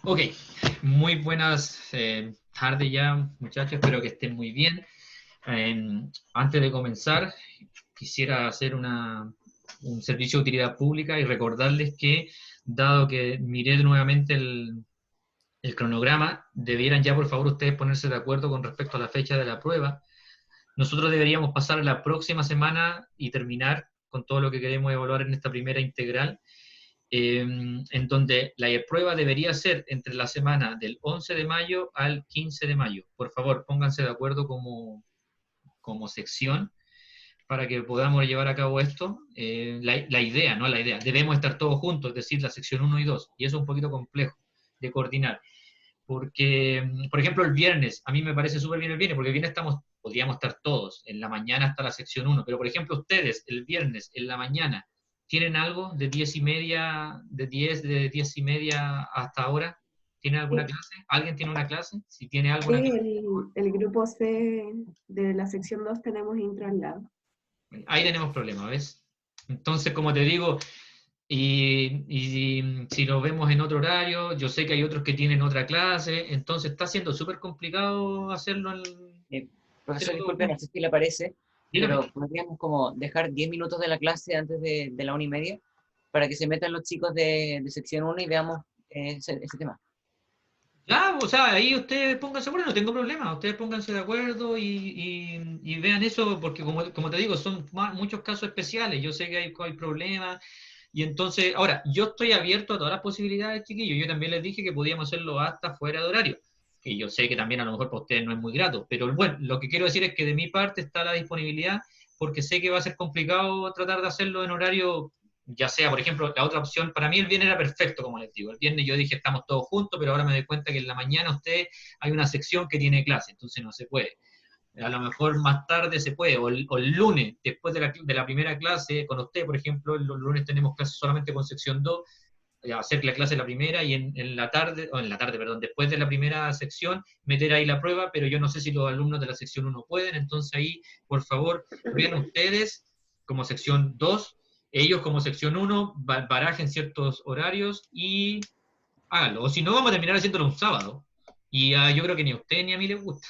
Ok, muy buenas tardes ya, muchachos, espero que estén muy bien. Antes de comenzar, quisiera hacer un servicio de utilidad pública y recordarles que, dado que miré nuevamente el cronograma, debieran ya por favor ustedes ponerse de acuerdo con respecto a la fecha de la prueba. Nosotros deberíamos pasar la próxima semana y terminar con todo lo que queremos evaluar en esta primera integral, en donde la prueba debería ser entre la semana del 11 de mayo al 15 de mayo. Por favor, pónganse de acuerdo como sección para que podamos llevar a cabo esto. La idea, no la idea, debemos estar todos juntos, es decir, la sección uno y 2, y eso es un poquito complejo de coordinar. Porque, por ejemplo, el viernes, a mí me parece súper bien el viernes, porque el viernes podríamos estar todos, en la mañana hasta la sección uno, pero por ejemplo, ustedes, el viernes, en la mañana, ¿tienen algo de 10:30, de 10:30 hasta ahora? ¿Tienen alguna Sí, clase? ¿Alguien tiene una clase? Si tiene alguna sí, clase, el grupo C de la sección 2 tenemos intro al lado. ahí tenemos problemas, ¿ves? Entonces, como te digo, y si lo vemos en otro horario, yo sé que hay otros que tienen otra clase, entonces está siendo súper complicado Eh, hacerlo Profesor, todo disculpe, no junto. sé si le parece, Dígame. pero podríamos como dejar 10 minutos de la clase antes de la 1:30 para que se metan los chicos de sección 1 y veamos ese tema. Ya, o sea, ahí ustedes pónganse de acuerdo, no tengo problema, ustedes pónganse de acuerdo y vean eso, porque como te digo, son muchos casos especiales, yo sé que hay problemas, y entonces, ahora, yo estoy abierto a todas las posibilidades, chiquillos, yo también les dije que podíamos hacerlo hasta fuera de horario, que yo sé que también a lo mejor para ustedes no es muy grato, pero bueno, lo que quiero decir es que de mi parte está la disponibilidad, porque sé que va a ser complicado tratar de hacerlo en horario, ya sea, por ejemplo, la otra opción, para mí el viernes era perfecto, como les digo. El viernes yo dije estamos todos juntos, pero ahora me doy cuenta que en la mañana hay una sección que tiene clase, entonces no se puede. A lo mejor más tarde se puede, o el lunes, después de la primera clase, con usted, por ejemplo, los lunes tenemos clase solamente con sección 2, hacer la clase la primera y en la tarde, o en la tarde, perdón, después de la primera sección, meter ahí la prueba, pero yo no sé si los alumnos de la sección 1 pueden, entonces ahí, por favor, vean ustedes como sección 2, ellos como sección 1, barajen ciertos horarios y háganlo, o si no, vamos a terminar haciéndolo un sábado. Y yo creo que ni a usted ni a mí les gusta.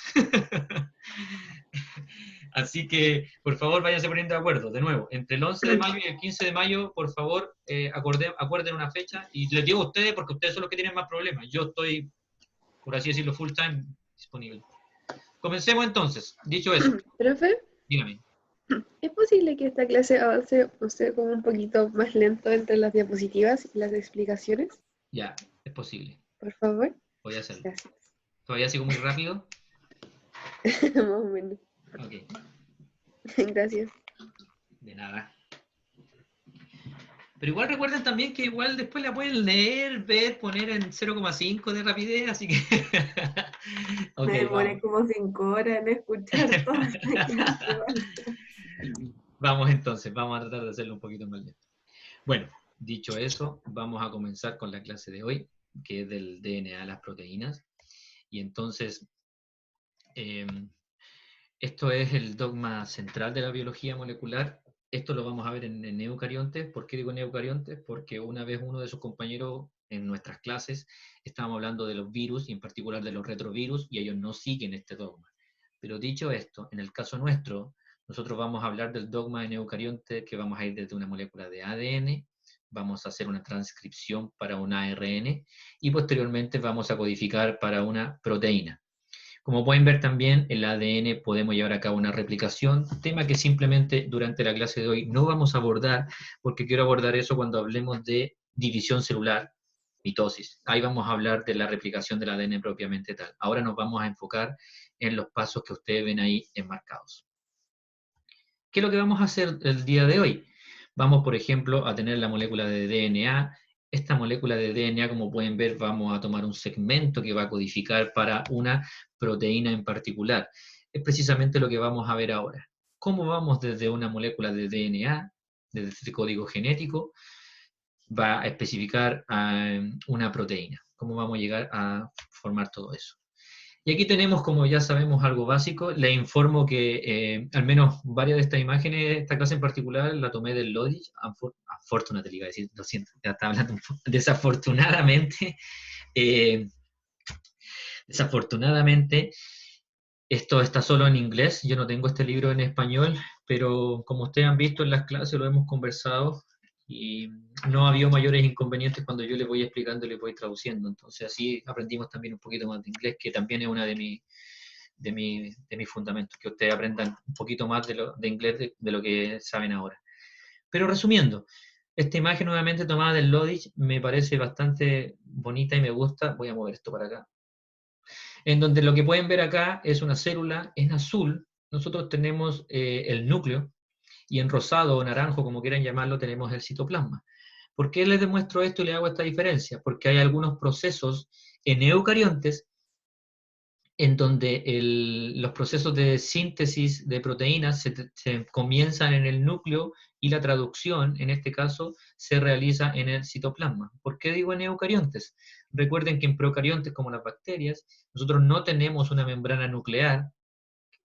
Así que, por favor, váyanse poniendo de acuerdo. De nuevo, entre el 11 de mayo y el 15 de mayo, por favor, acuerden una fecha. Y les digo a ustedes porque ustedes son los que tienen más problemas. Yo estoy, por así decirlo, full time disponible. Comencemos entonces. Dicho eso, Profe, dígame. ¿es posible que esta clase avance usted como un poquito más lento entre las diapositivas y las explicaciones? Ya, es posible. Por favor. Voy a hacerlo. Gracias. ¿Todavía sigo muy rápido? Más o menos. Ok, Gracias. de nada. Pero igual recuerden también que igual después la pueden leer, ver, poner en 0,5 de rapidez, así que... Ok, Me vamos. demoré como 5 horas en escuchar toda esta clase. Vamos entonces, vamos a tratar de hacerlo un poquito más lento. Bueno, dicho eso, vamos a comenzar con la clase de hoy, que es del DNA, las proteínas. Y entonces, eh, esto es el dogma central de la biología molecular. Esto lo vamos a ver en eucariontes. ¿Por qué digo en eucariontes? Porque una vez uno de sus compañeros en nuestras clases estábamos hablando de los virus y en particular de los retrovirus y ellos no siguen este dogma. Pero dicho esto, en el caso nuestro, nosotros vamos a hablar del dogma en eucarionte que vamos a ir desde una molécula de ADN, vamos a hacer una transcripción para un ARN y posteriormente vamos a codificar para una proteína. Como pueden ver también, el ADN podemos llevar a cabo una replicación, tema que simplemente durante la clase de hoy no vamos a abordar, porque quiero abordar eso cuando hablemos de división celular, mitosis. Ahí vamos a hablar de la replicación del ADN propiamente tal. Ahora nos vamos a enfocar en los pasos que ustedes ven ahí enmarcados. ¿Qué es lo que vamos a hacer el día de hoy? Vamos, por ejemplo, a tener la molécula de DNA. Esta molécula de DNA, como pueden ver, vamos a tomar un segmento que va a codificar para una proteína en particular. Es precisamente lo que vamos a ver ahora. ¿Cómo vamos desde una molécula de DNA, desde este código genético, va a especificar una proteína? ¿Cómo vamos a llegar a formar todo eso? Y aquí tenemos, como ya sabemos, algo básico. Le informo que al menos varias de estas imágenes, esta clase en particular, la tomé del Logic. Afortunadamente, iba a decir, lo siento, ya estaba hablando desafortunadamente. Desafortunadamente, esto está solo en inglés, yo no tengo este libro en español, pero como ustedes han visto en las clases, lo hemos conversado y no ha habido mayores inconvenientes cuando yo les voy explicando y les voy traduciendo. Entonces así aprendimos también un poquito más de inglés, que también es una de mis fundamentos, que ustedes aprendan un poquito más de inglés de lo que saben ahora. Pero resumiendo, esta imagen nuevamente tomada del Lodich me parece bastante bonita y me gusta. Voy a mover esto para acá. En donde lo que pueden ver acá es una célula en azul. Nosotros tenemos el núcleo y en rosado o naranjo, como quieran llamarlo, tenemos el citoplasma. ¿Por qué les demuestro esto y les hago esta diferencia? Porque hay algunos procesos en eucariontes en donde los procesos de síntesis de proteínas se comienzan en el núcleo y la traducción, en este caso, se realiza en el citoplasma. ¿Por qué digo en eucariontes? Recuerden que en procariontes, como las bacterias, nosotros no tenemos una membrana nuclear,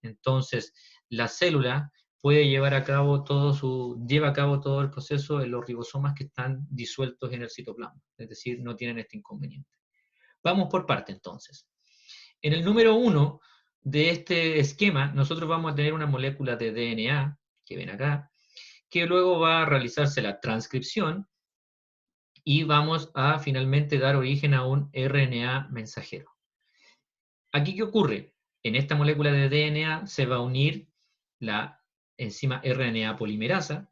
entonces la célula puede lleva a cabo todo el proceso en los ribosomas que están disueltos en el citoplasma, es decir, no tienen este inconveniente. Vamos por parte entonces. En el número 1 de este esquema, nosotros vamos a tener una molécula de DNA, que ven acá, que luego va a realizarse la transcripción y vamos a finalmente dar origen a un RNA mensajero. ¿Aquí qué ocurre? En esta molécula de DNA se va a unir la enzima RNA polimerasa,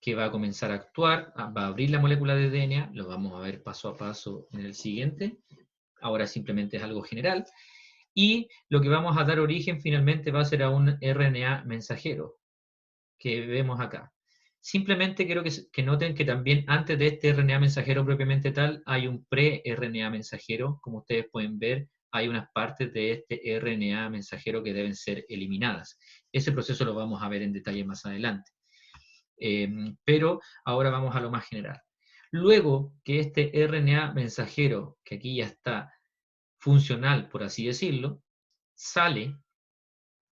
que va a comenzar a actuar, va a abrir la molécula de DNA, lo vamos a ver paso a paso en el siguiente. Ahora simplemente es algo general. Y lo que vamos a dar origen finalmente va a ser a un RNA mensajero, que vemos acá. Simplemente quiero que noten que también antes de este RNA mensajero propiamente tal, hay un pre-RNA mensajero. Como ustedes pueden ver, hay unas partes de este RNA mensajero que deben ser eliminadas. Ese proceso lo vamos a ver en detalle más adelante. Pero ahora vamos a lo más general. Luego que este RNA mensajero, que aquí ya está funcional, por así decirlo, sale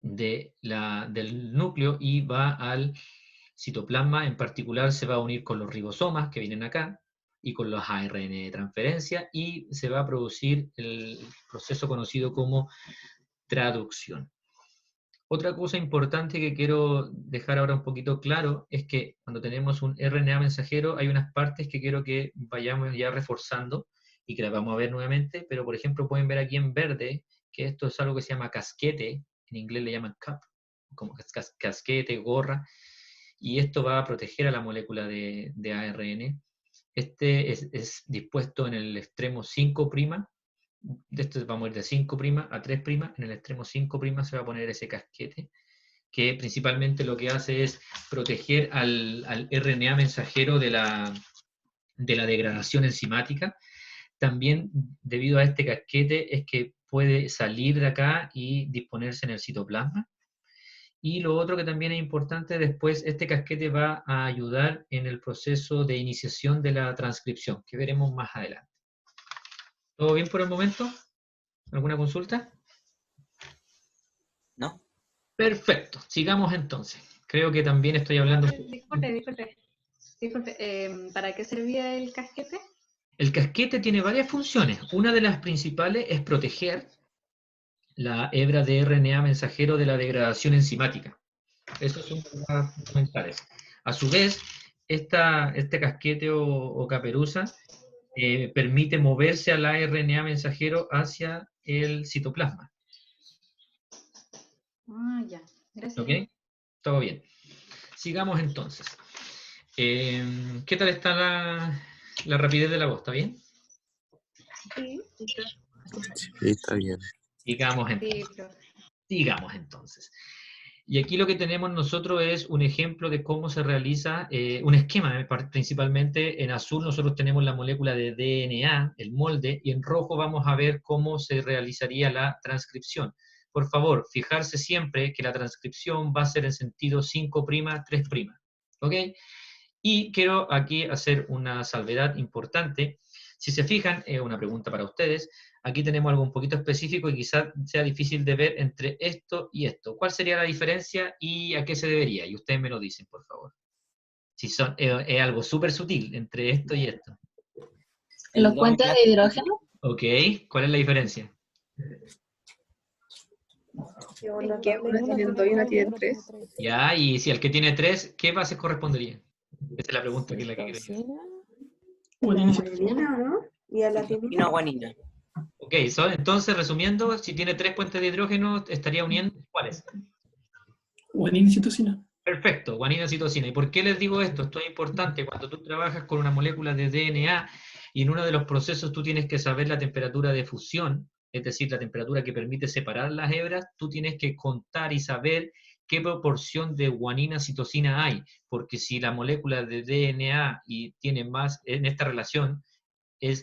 del núcleo y va al citoplasma, en particular se va a unir con los ribosomas que vienen acá y con los ARN de transferencia y se va a producir el proceso conocido como traducción. Otra cosa importante que quiero dejar ahora un poquito claro es que cuando tenemos un RNA mensajero hay unas partes que quiero que vayamos ya reforzando y que las vamos a ver nuevamente, pero por ejemplo pueden ver aquí en verde que esto es algo que se llama casquete, en inglés le llaman cap, como casquete, gorra, y e'sto va a proteger a la molécula de ARN. Este es dispuesto en el extremo 5', de esto vamos a ir de 5' a 3', en el extremo 5' se va a poner ese casquete, que principalmente lo que hace es proteger al RNA mensajero de la degradación enzimática. También, debido a este casquete, es que puede salir de acá y disponerse en el citoplasma. Y lo otro que también es importante, después este casquete va a ayudar en el proceso de iniciación de la transcripción, que veremos más adelante. ¿Todo bien por el momento? ¿Alguna consulta? ¿No? Perfecto, sigamos entonces. Creo que también estoy hablando... Disculpe, ¿para qué servía el casquete? El casquete tiene varias funciones. Una de las principales es proteger la hebra de RNA mensajero de la degradación enzimática. Esos son las fundamentales. A su vez, este casquete o caperuza permite moverse al RNA mensajero hacia el citoplasma. Ah, ya. Gracias. ¿Ok? Todo bien. Sigamos entonces. ¿Qué tal está la rapidez de la voz? ¿Está bien? Sí, Sí, está bien. Sigamos entonces. Y aquí lo que tenemos nosotros es un ejemplo de cómo se realiza un esquema, principalmente en azul nosotros tenemos la molécula de DNA, el molde, y en rojo vamos a ver cómo se realizaría la transcripción. Por favor, fijarse siempre que la transcripción va a ser en sentido 5', 3', ¿ok? Y quiero aquí hacer una salvedad importante. Si se fijan, una pregunta para ustedes, aquí tenemos algo un poquito específico y quizás sea difícil de ver entre esto y esto. ¿Cuál sería la diferencia y a qué se debería? Y ustedes me lo dicen, por favor. Si es algo súper sutil entre esto y esto. ¿Los puentes de hidrógeno? Ok, ¿cuál es la diferencia? Que una tiene 2 y una tiene 3. Ya, y si el que tiene 3, ¿qué bases correspondería? Esa es la pregunta que es la que quiero hacer. La adenina, ¿no? Y a la Y timina. no guanina. Ok, entonces resumiendo, si tiene 3 puentes de hidrógeno, estaría uniendo, ¿cuáles? Guanina y citosina. Perfecto, guanina, citosina. ¿Y por qué les digo esto? Esto es importante cuando tú trabajas con una molécula de DNA y en uno de los procesos tú tienes que saber la temperatura de fusión, es decir, la temperatura que permite separar las hebras, tú tienes que contar y saber qué proporción de guanina, citosina hay, porque si la molécula de DNA y tiene más en esta relación,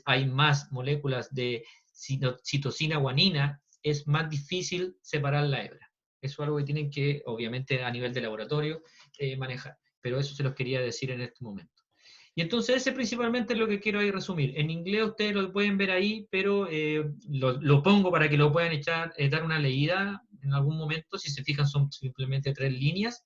hay más moléculas de citosina, guanina, es más difícil separar la hebra. Eso es algo que tienen que, obviamente, a nivel de laboratorio, manejar. Pero eso se los quería decir en este momento. Y entonces ese principalmente es lo que quiero ahí resumir. En inglés ustedes lo pueden ver ahí, pero lo pongo para que lo puedan dar una leída en algún momento. Si se fijan son simplemente 3 líneas,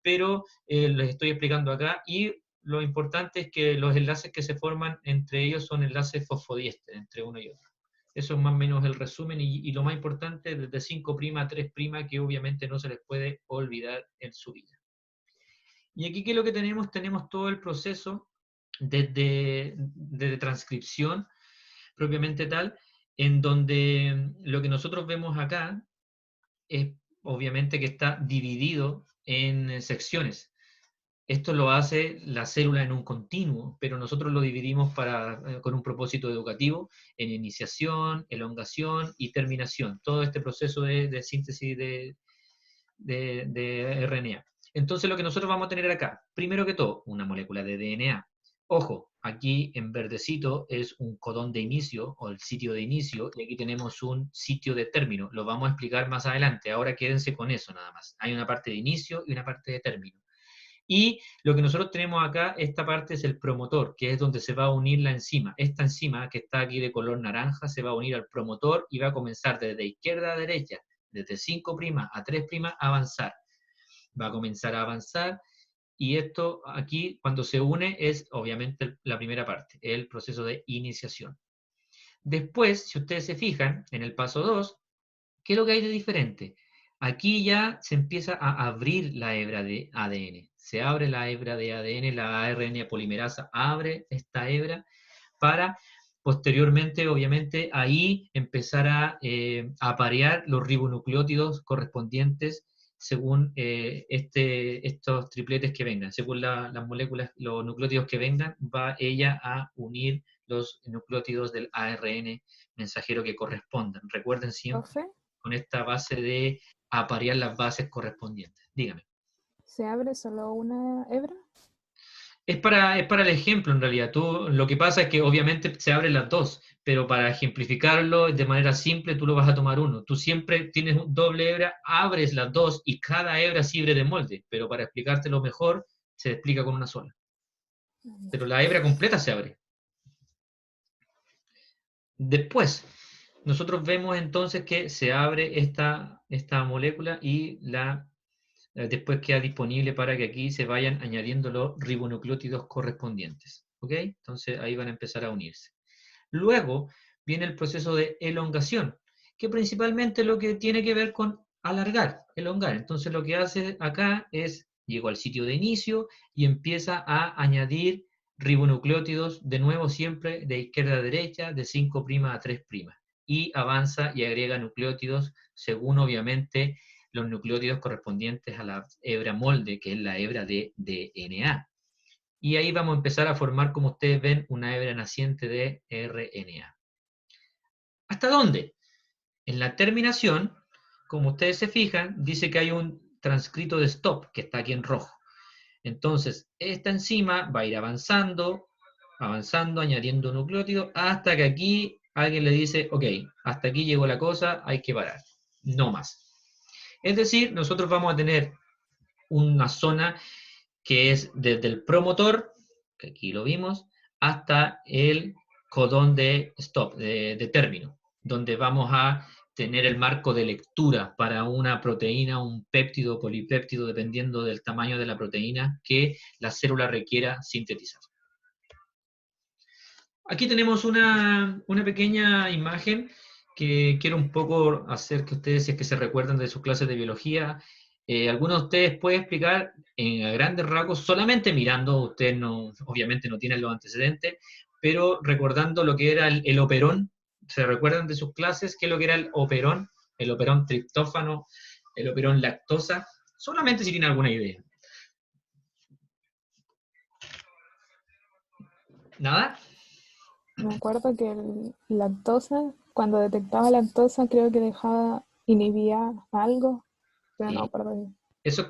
pero les estoy explicando acá. Y lo importante es que los enlaces que se forman entre ellos son enlaces fosfodiéster, entre uno y otro. Eso es más o menos el resumen y lo más importante, desde 5' a 3', que obviamente no se les puede olvidar en su vida. Y aquí, ¿qué es lo que tenemos? Tenemos todo el proceso de transcripción, propiamente tal, en donde lo que nosotros vemos acá es obviamente que está dividido en secciones. Esto lo hace la célula en un continuo, pero nosotros lo dividimos con un propósito educativo en iniciación, elongación y terminación. Todo este proceso de síntesis de RNA. Entonces lo que nosotros vamos a tener acá, primero que todo, una molécula de DNA. Ojo, aquí en verdecito es un codón de inicio o el sitio de inicio y aquí tenemos un sitio de término. Lo vamos a explicar más adelante. Ahora quédense con eso nada más. Hay una parte de inicio y una parte de término. Y lo que nosotros tenemos acá, esta parte es el promotor, que es donde se va a unir la enzima. Esta enzima, que está aquí de color naranja, se va a unir al promotor y va a comenzar desde izquierda a derecha, desde 5' a 3' a avanzar. Va a comenzar a avanzar y esto aquí, cuando se une, es obviamente la primera parte, el proceso de iniciación. Después, si ustedes se fijan, en el paso 2, ¿qué es lo que hay de diferente? Aquí ya se empieza a abrir la hebra de ADN. Se abre la hebra de ADN, la ARN polimerasa abre esta hebra para posteriormente, obviamente, ahí empezar a aparear los ribonucleótidos correspondientes según estos tripletes que vengan. Según las moléculas, los nucleótidos que vengan, va ella a unir los nucleótidos del ARN mensajero que correspondan. Recuerden siempre Profe, con esta base de aparear las bases correspondientes. Dígame. ¿se abre solo una hebra? Es para el ejemplo, en realidad. Lo que pasa es que obviamente se abren las dos, pero para ejemplificarlo de manera simple, tú lo vas a tomar uno. Tú siempre tienes un doble hebra, abres las dos y cada hebra es libre de molde, pero para explicártelo mejor, se explica con una sola. Pero la hebra completa se abre. Después, nosotros vemos entonces que se abre esta molécula y después queda disponible para que aquí se vayan añadiendo los ribonucleótidos correspondientes. ¿Ok? Entonces ahí van a empezar a unirse. Luego viene el proceso de elongación, que principalmente lo que tiene que ver con alargar, elongar. Entonces lo que hace acá es, llegó al sitio de inicio y empieza a añadir ribonucleótidos, de nuevo siempre de izquierda a derecha, de 5' a 3'. Y avanza y agrega nucleótidos según obviamente los nucleótidos correspondientes a la hebra molde, que es la hebra de DNA. Y ahí vamos a empezar a formar, como ustedes ven, una hebra naciente de RNA. ¿Hasta dónde? En la terminación, como ustedes se fijan, dice que hay un transcrito de stop, que está aquí en rojo. Entonces, esta enzima va a ir avanzando, añadiendo nucleótidos, hasta que aquí alguien le dice, ok, hasta aquí llegó la cosa, hay que parar. No más. Es decir, nosotros vamos a tener una zona que es desde el promotor, que aquí lo vimos, hasta el codón de stop, de término, donde vamos a tener el marco de lectura para una proteína, un péptido o polipéptido, dependiendo del tamaño de la proteína que la célula requiera sintetizar. Aquí tenemos una pequeña imagen que quiero un poco hacer que ustedes, si es que se recuerdan de sus clases de biología, algunos de ustedes pueden explicar a grandes rasgos, solamente mirando, ustedes no, obviamente no tienen los antecedentes, pero recordando lo que era el operón. ¿Se recuerdan de sus clases qué es lo que era el operón triptófano, el operón lactosa? Solamente si tienen alguna idea. ¿Nada? Me acuerdo que lactosa, cuando detectaba lactosa, creo que inhibía algo, pero no me Sí. acuerdo bien. Eso es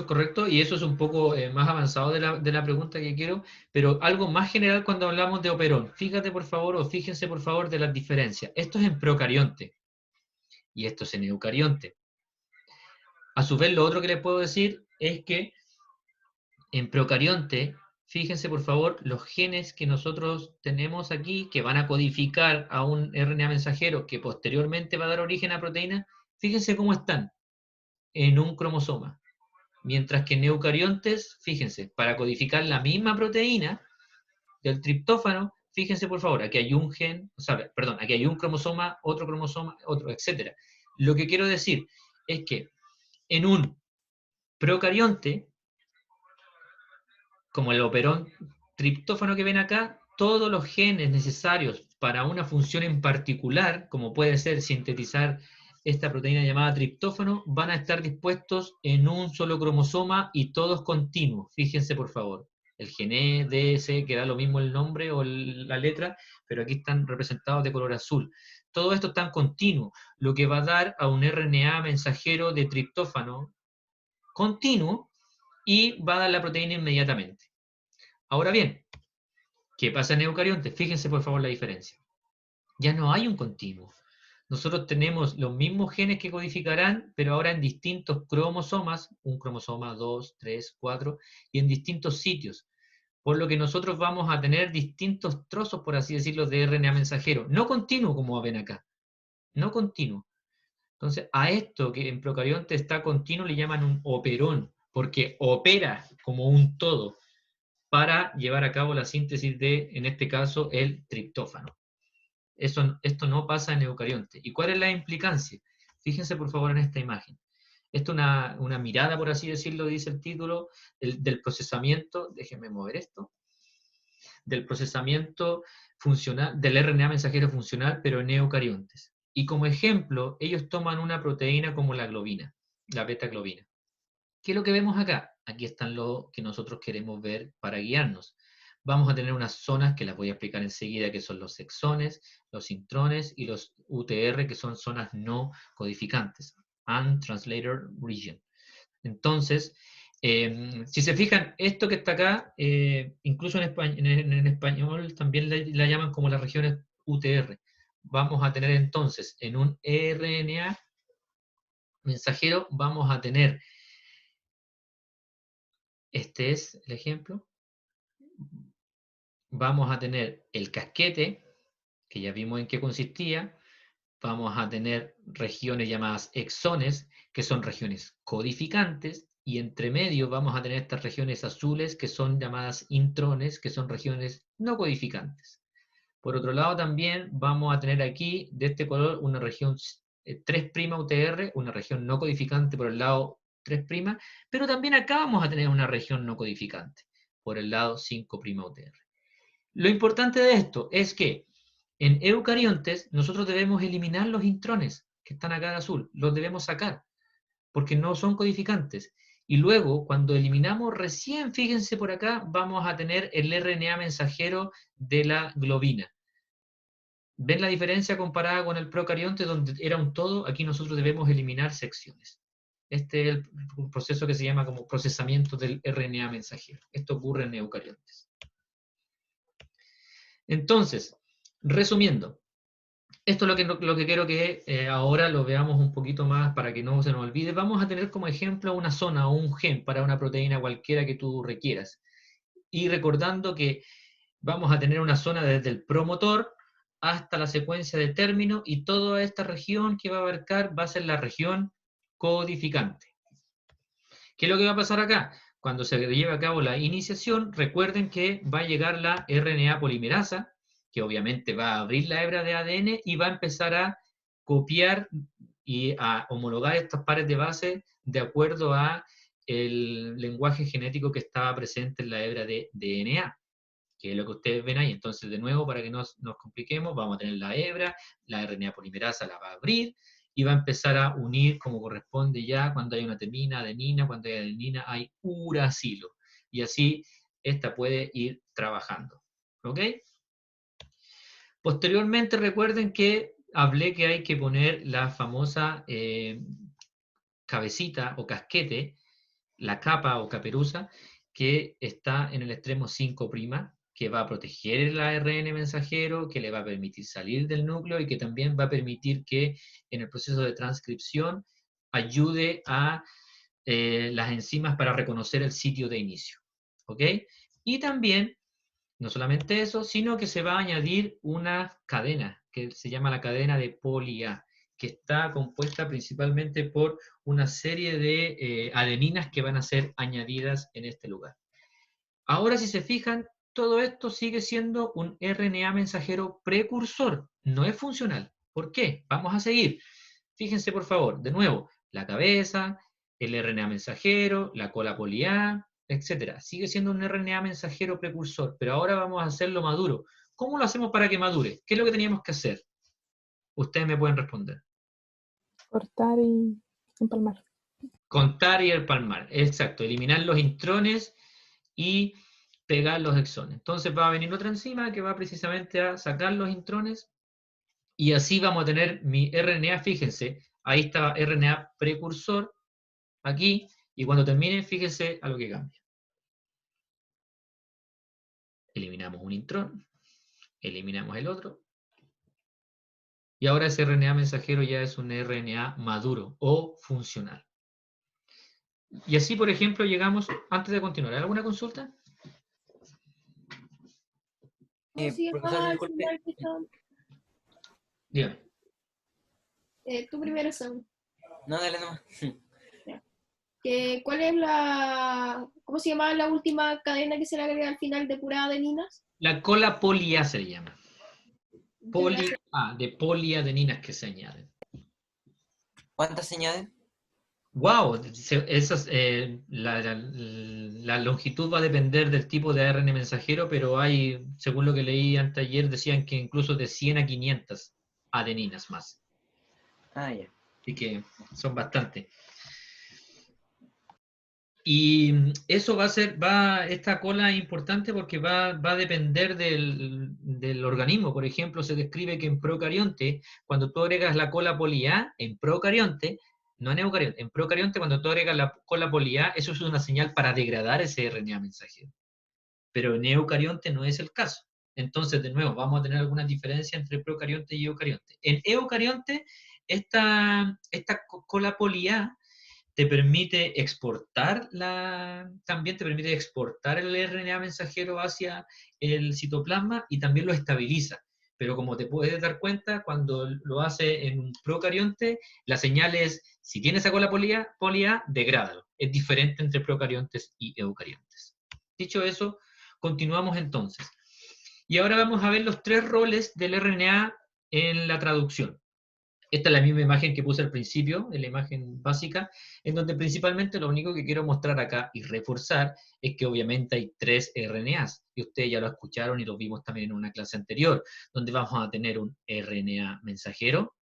correcto, y eso es un poco más avanzado de la pregunta que quiero, pero algo más general cuando hablamos de operón. Fíjate por favor, o fíjense por favor de las diferencias. Esto es en procarionte, y esto es en eucarionte. A su vez, lo otro que les puedo decir es que en procarionte, fíjense por favor los genes que nosotros tenemos aquí, que van a codificar a un RNA mensajero que posteriormente va a dar origen a proteínas, fíjense cómo están en un cromosoma. Mientras que en eucariontes, fíjense, para codificar la misma proteína del triptófano, fíjense por favor, aquí hay un gen, o sea, perdón, aquí hay un cromosoma, otro, etc. Lo que quiero decir es que en un procarionte, como el operón triptófano que ven acá, todos los genes necesarios para una función en particular, como puede ser sintetizar esta proteína llamada triptófano, van a estar dispuestos en un solo cromosoma y todos continuos. Fíjense por favor. El gen E, D, S, que da lo mismo el nombre o la letra, pero aquí están representados de color azul. Todo esto está en continuo, lo que va a dar a un RNA mensajero de triptófano continuo y va a dar la proteína inmediatamente. Ahora bien, ¿qué pasa en eucariontes? Fíjense por favor la diferencia. Ya no hay un continuo. Nosotros tenemos los mismos genes que codificarán, pero ahora en distintos cromosomas, un cromosoma, 2, 3, 4, y en distintos sitios. Por lo que nosotros vamos a tener distintos trozos, por así decirlo, de RNA mensajero. No continuo, como ven acá. No continuo. Entonces, a esto que en procarionte está continuo le llaman un operón, porque opera como un todo para llevar a cabo la síntesis de, en este caso, el triptófano. Esto no pasa en eucarionte. ¿Y cuál es la implicancia? Fíjense por favor en esta imagen. Esto es una mirada, por así decirlo, dice el título, del procesamiento, déjenme mover esto, del procesamiento funcional, del RNA mensajero funcional, pero en eucariontes. Y como ejemplo, ellos toman una proteína como la globina, la beta-globina. ¿Qué es lo que vemos acá? Aquí están lo que nosotros queremos ver para guiarnos. Vamos a tener unas zonas que las voy a explicar enseguida, que son los exones, los intrones y los UTR, que son zonas no codificantes, Untranslated Region. Entonces, si se fijan, esto que está acá, incluso en español también la llaman como las regiones UTR. Vamos a tener entonces, en un RNA mensajero, vamos a tener, este es el ejemplo, vamos a tener el casquete, que ya vimos en qué consistía, vamos a tener regiones llamadas exones, que son regiones codificantes, y entre medio vamos a tener estas regiones azules, que son llamadas intrones, que son regiones no codificantes. Por otro lado también vamos a tener aquí, de este color, una región 3' UTR, una región no codificante por el lado 3', pero también acá vamos a tener una región no codificante, por el lado 5' UTR. Lo importante de esto es que en eucariontes nosotros debemos eliminar los intrones que están acá en azul, los debemos sacar, porque no son codificantes. Y luego, cuando eliminamos recién, fíjense por acá, vamos a tener el RNA mensajero de la globina. ¿Ven la diferencia comparada con el procarionte, donde era un todo? Aquí nosotros debemos eliminar secciones. Este es el proceso que se llama como procesamiento del RNA mensajero. Esto ocurre en eucariontes. Entonces, resumiendo, esto es lo que quiero que ahora lo veamos un poquito más para que no se nos olvide. Vamos a tener como ejemplo una zona o un gen para una proteína cualquiera que tú requieras. Y recordando que vamos a tener una zona desde el promotor hasta la secuencia de término, y toda esta región que va a abarcar va a ser la región codificante. ¿Qué es lo que va a pasar acá? Cuando se lleve a cabo la iniciación, recuerden que va a llegar la RNA polimerasa, que obviamente va a abrir la hebra de ADN y va a empezar a copiar y a homologar estas pares de base de acuerdo a el lenguaje genético que estaba presente en la hebra de DNA, que es lo que ustedes ven ahí. Entonces, de nuevo, para que no nos compliquemos, vamos a tener la hebra, la RNA polimerasa la va a abrir, y va a empezar a unir como corresponde ya, cuando hay una termina, adenina, cuando hay adenina hay uracilo. Y así, esta puede ir trabajando. ¿Ok? Posteriormente, recuerden que hablé que hay que poner la famosa cabecita o casquete, la capa o caperuza, que está en el extremo 5', que va a proteger el ARN mensajero, que le va a permitir salir del núcleo y que también va a permitir que en el proceso de transcripción ayude a las enzimas para reconocer el sitio de inicio. ¿Ok? Y también, no solamente eso, sino que se va a añadir una cadena, que se llama la cadena de poli-A, que está compuesta principalmente por una serie de adeninas que van a ser añadidas en este lugar. Ahora, si se fijan, todo esto sigue siendo un RNA mensajero precursor, no es funcional. ¿Por qué? Vamos a seguir. Fíjense, por favor, de nuevo, la cabeza, el RNA mensajero, la cola poli-A, etc. Sigue siendo un RNA mensajero precursor, pero ahora vamos a hacerlo maduro. ¿Cómo lo hacemos para que madure? ¿Qué es lo que teníamos que hacer? Ustedes me pueden responder. Cortar y empalmar. Contar y empalmar, exacto. Eliminar los intrones y pegar los exones. Entonces va a venir otra enzima que va precisamente a sacar los intrones y así vamos a tener mi RNA, fíjense, ahí está RNA precursor, aquí, y cuando termine, fíjense a lo que cambia. Eliminamos un intrón, eliminamos el otro, y ahora ese RNA mensajero ya es un RNA maduro o funcional. Y así, por ejemplo, llegamos, antes de continuar, ¿hay alguna consulta? Profesor, disculpe. Dígame. Tú primero, Sam. No, dale nomás. ¿Cuál es cómo se llama la última cadena que se le agrega al final de puras adeninas? La cola poli-A se le llama. Muchas gracias. Poli-A, de poliadeninas que se añaden. ¿Cuántas se añaden? ¡Wow! La longitud va a depender del tipo de ARN mensajero, pero hay, según lo que leí anteayer, decían que incluso de 100 a 500 adeninas más. Ah, ya. Así que son bastantes. Y eso esta cola es importante porque va a depender del organismo. Por ejemplo, se describe que en procarionte, cuando tú agregas la cola poli-A, en procarionte, no en eucarionte, en procarionte, cuando tú agregas la cola poli-A, eso es una señal para degradar ese RNA mensajero. Pero en eucarionte no es el caso. Entonces, de nuevo, vamos a tener alguna diferencia entre procarionte y eucarionte. En eucarionte, esta cola poli-A te permite exportar también te permite exportar el RNA mensajero hacia el citoplasma y también lo estabiliza. Pero como te puedes dar cuenta, cuando lo hace en un procarionte, la señal es, si tienes esa cola poli-A, degrádalo. Es diferente entre procariontes y eucariontes. Dicho eso, continuamos entonces. Y ahora vamos a ver los 3 roles del RNA en la traducción. Esta es la misma imagen que puse al principio, de la imagen básica, en donde principalmente lo único que quiero mostrar acá y reforzar es que obviamente hay 3 RNAs, y ustedes ya lo escucharon y lo vimos también en una clase anterior, donde vamos a tener un RNA mensajero,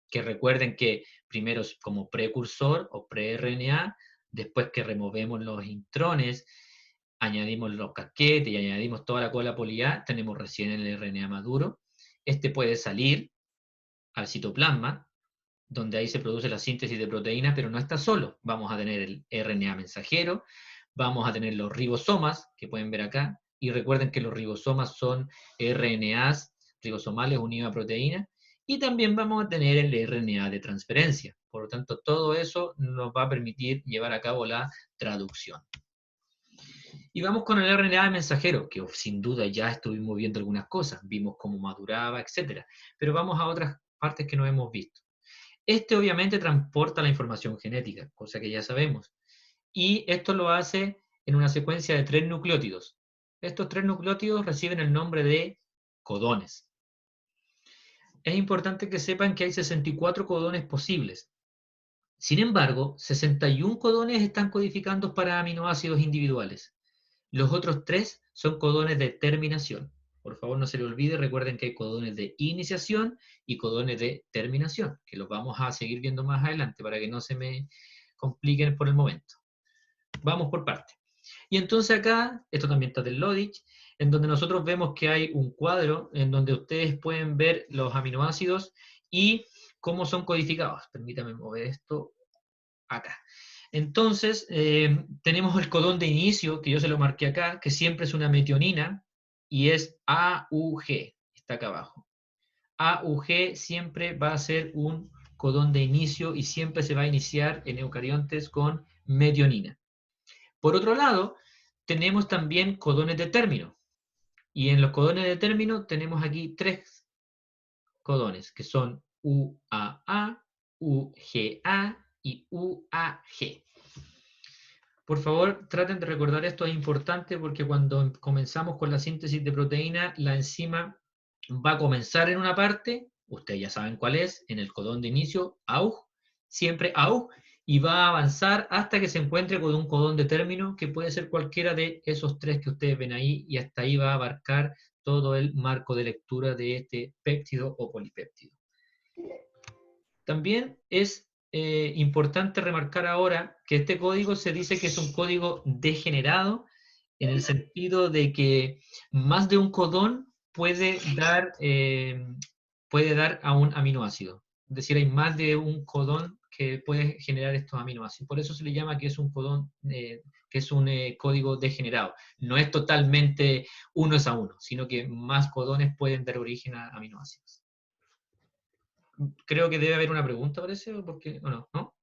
que recuerden que primero es como precursor o pre-RNA, después que removemos los intrones, añadimos los casquetes y añadimos toda la cola poli-A, tenemos recién el RNA maduro. Este puede salir al citoplasma, donde ahí se produce la síntesis de proteínas, pero no está solo. Vamos a tener el RNA mensajero, vamos a tener los ribosomas, que pueden ver acá, y recuerden que los ribosomas son RNAs ribosomales unidos a proteínas, y también vamos a tener el RNA de transferencia. Por lo tanto, todo eso nos va a permitir llevar a cabo la traducción. Y vamos con el RNA mensajero, que sin duda ya estuvimos viendo algunas cosas, vimos cómo maduraba, etc. Pero vamos a otras partes que no hemos visto. Este obviamente transporta la información genética, cosa que ya sabemos. Y esto lo hace en una secuencia de 3 nucleótidos. Estos 3 nucleótidos reciben el nombre de codones. Es importante que sepan que hay 64 codones posibles. Sin embargo, 61 codones están codificando para aminoácidos individuales. Los otros 3 son codones de terminación. Por favor, no se le olvide, recuerden que hay codones de iniciación y codones de terminación, que los vamos a seguir viendo más adelante para que no se me compliquen por el momento. Vamos por parte. Y entonces acá, esto también está del Lodich, en donde nosotros vemos que hay un cuadro en donde ustedes pueden ver los aminoácidos y cómo son codificados. Permítame mover esto acá. Entonces, tenemos el codón de inicio, que yo se lo marqué acá, que siempre es una metionina, y es AUG, está acá abajo. AUG siempre va a ser un codón de inicio y siempre se va a iniciar en eucariontes con metionina. Por otro lado, tenemos también codones de término. Y en los codones de término tenemos aquí 3 codones, que son UAA, UGA y UAG. Por favor, traten de recordar esto, es importante porque cuando comenzamos con la síntesis de proteína, la enzima va a comenzar en una parte, ustedes ya saben cuál es, en el codón de inicio, AUG, siempre AUG, y va a avanzar hasta que se encuentre con un codón de término, que puede ser cualquiera de esos 3 que ustedes ven ahí, y hasta ahí va a abarcar todo el marco de lectura de este péptido o polipéptido. También es importante remarcar ahora que este código se dice que es un código degenerado, en el sentido de que más de un codón puede dar a un aminoácido. Es decir, hay más de un codón que puede generar estos aminoácidos. Por eso se le llama que es un codón, que es un código degenerado. No es totalmente 1:1, sino que más codones pueden dar origen a aminoácidos. Creo que debe haber una pregunta, parece, o porque, o no, ¿no?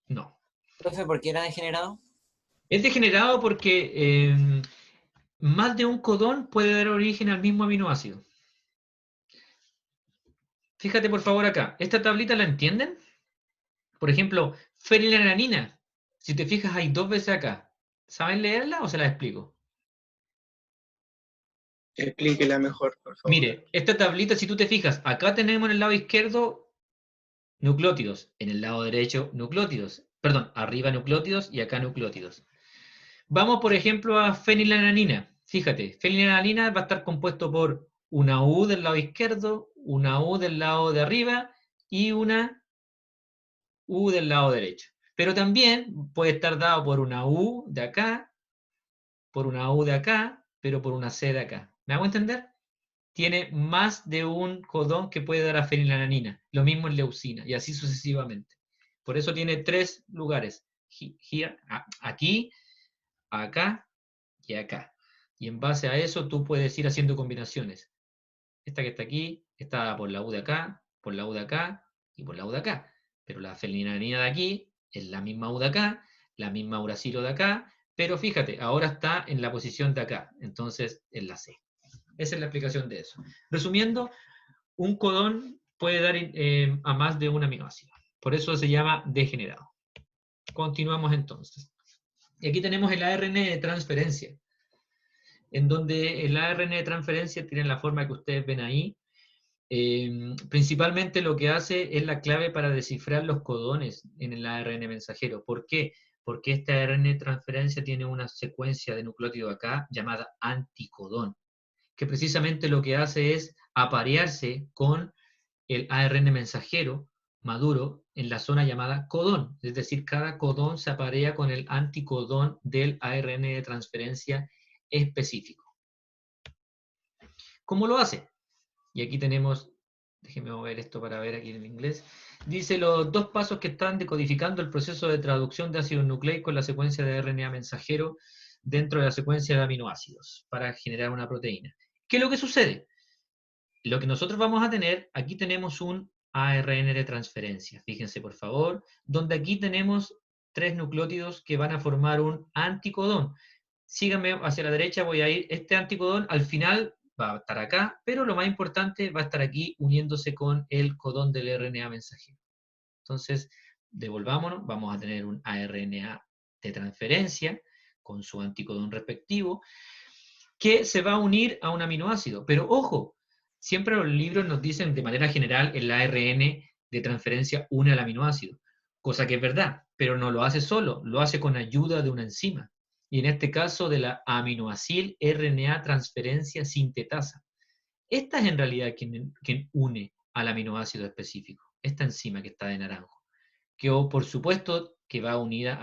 No. Profe, ¿por qué era degenerado? Es degenerado porque más de un codón puede dar origen al mismo aminoácido. Fíjate por favor acá. ¿Esta tablita la entienden? Por ejemplo, fenilalanina. Si te fijas, hay 2 veces acá. ¿Saben leerla o se la explico? Explíquela mejor, por favor. Mire, esta tablita, si tú te fijas, acá tenemos en el lado izquierdo nucleótidos, en el lado derecho nucleótidos. Perdón, arriba nucleótidos y acá nucleótidos. Vamos, por ejemplo, a fenilalanina. Fíjate, fenilalanina va a estar compuesto por una U del lado izquierdo, una U del lado de arriba y una U del lado derecho. Pero también puede estar dado por una U de acá, por una U de acá, pero por una C de acá. ¿Me hago entender? Tiene más de un codón que puede dar a fenilalanina. Lo mismo en leucina, y así sucesivamente. Por eso tiene 3 lugares. Here, aquí, acá y acá. Y en base a eso tú puedes ir haciendo combinaciones. Esta que está aquí está por la U de acá, por la U de acá y por la U de acá. Pero la fenilalanina de aquí es la misma U de acá, la misma uracilo de acá, pero fíjate, ahora está en la posición de acá, entonces en la C. Esa es la explicación de eso. Resumiendo, un codón puede dar a más de un aminoácido. Por eso se llama degenerado. Continuamos entonces. Y aquí tenemos el ARN de transferencia, en donde el ARN de transferencia tiene la forma que ustedes ven ahí. Principalmente lo que hace es la clave para descifrar los codones en el ARN mensajero. ¿Por qué? Porque este ARN de transferencia tiene una secuencia de nucleótido acá llamada anticodón, que precisamente lo que hace es aparearse con el ARN mensajero maduro en la zona llamada codón. Es decir, cada codón se aparea con el anticodón del ARN de transferencia específico. ¿Cómo lo hace? Y aquí tenemos, déjenme mover esto para ver aquí en inglés, dice los 2 pasos que están decodificando el proceso de traducción de ácidos nucleicos en la secuencia de RNA mensajero dentro de la secuencia de aminoácidos para generar una proteína. ¿Qué es lo que sucede? Lo que nosotros vamos a tener, aquí tenemos un ARN de transferencia, fíjense por favor, donde aquí tenemos 3 nucleótidos que van a formar un anticodón. Síganme hacia la derecha, voy a ir, este anticodón al final va a estar acá, pero lo más importante va a estar aquí uniéndose con el codón del RNA mensajero. Entonces, devolvámonos, vamos a tener un ARNA de transferencia con su anticodón respectivo, que se va a unir a un aminoácido. Pero ojo, siempre los libros nos dicen de manera general el ARN de transferencia une al aminoácido, cosa que es verdad, pero no lo hace solo, lo hace con ayuda de una enzima. Y en este caso de la aminoacil RNA transferencia sintetasa. Esta es en realidad quien une al aminoácido específico, esta enzima que está de naranjo, que por supuesto que va unida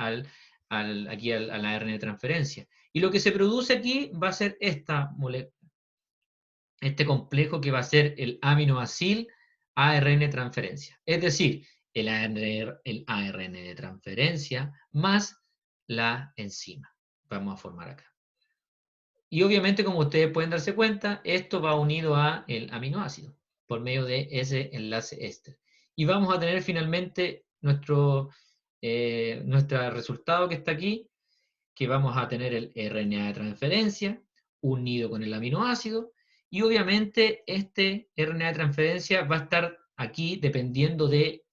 aquí al ARN de transferencia. Y lo que se produce aquí va a ser esta molécula, este complejo que va a ser el aminoacil ARN transferencia. Es decir, el ARN de transferencia más la enzima. Vamos a formar acá. Y obviamente, como ustedes pueden darse cuenta, esto va unido a el aminoácido por medio de ese enlace éster. Y vamos a tener finalmente nuestro resultado que está aquí, que vamos a tener el RNA de transferencia unido con el aminoácido, y obviamente este RNA de transferencia va a estar aquí dependiendo de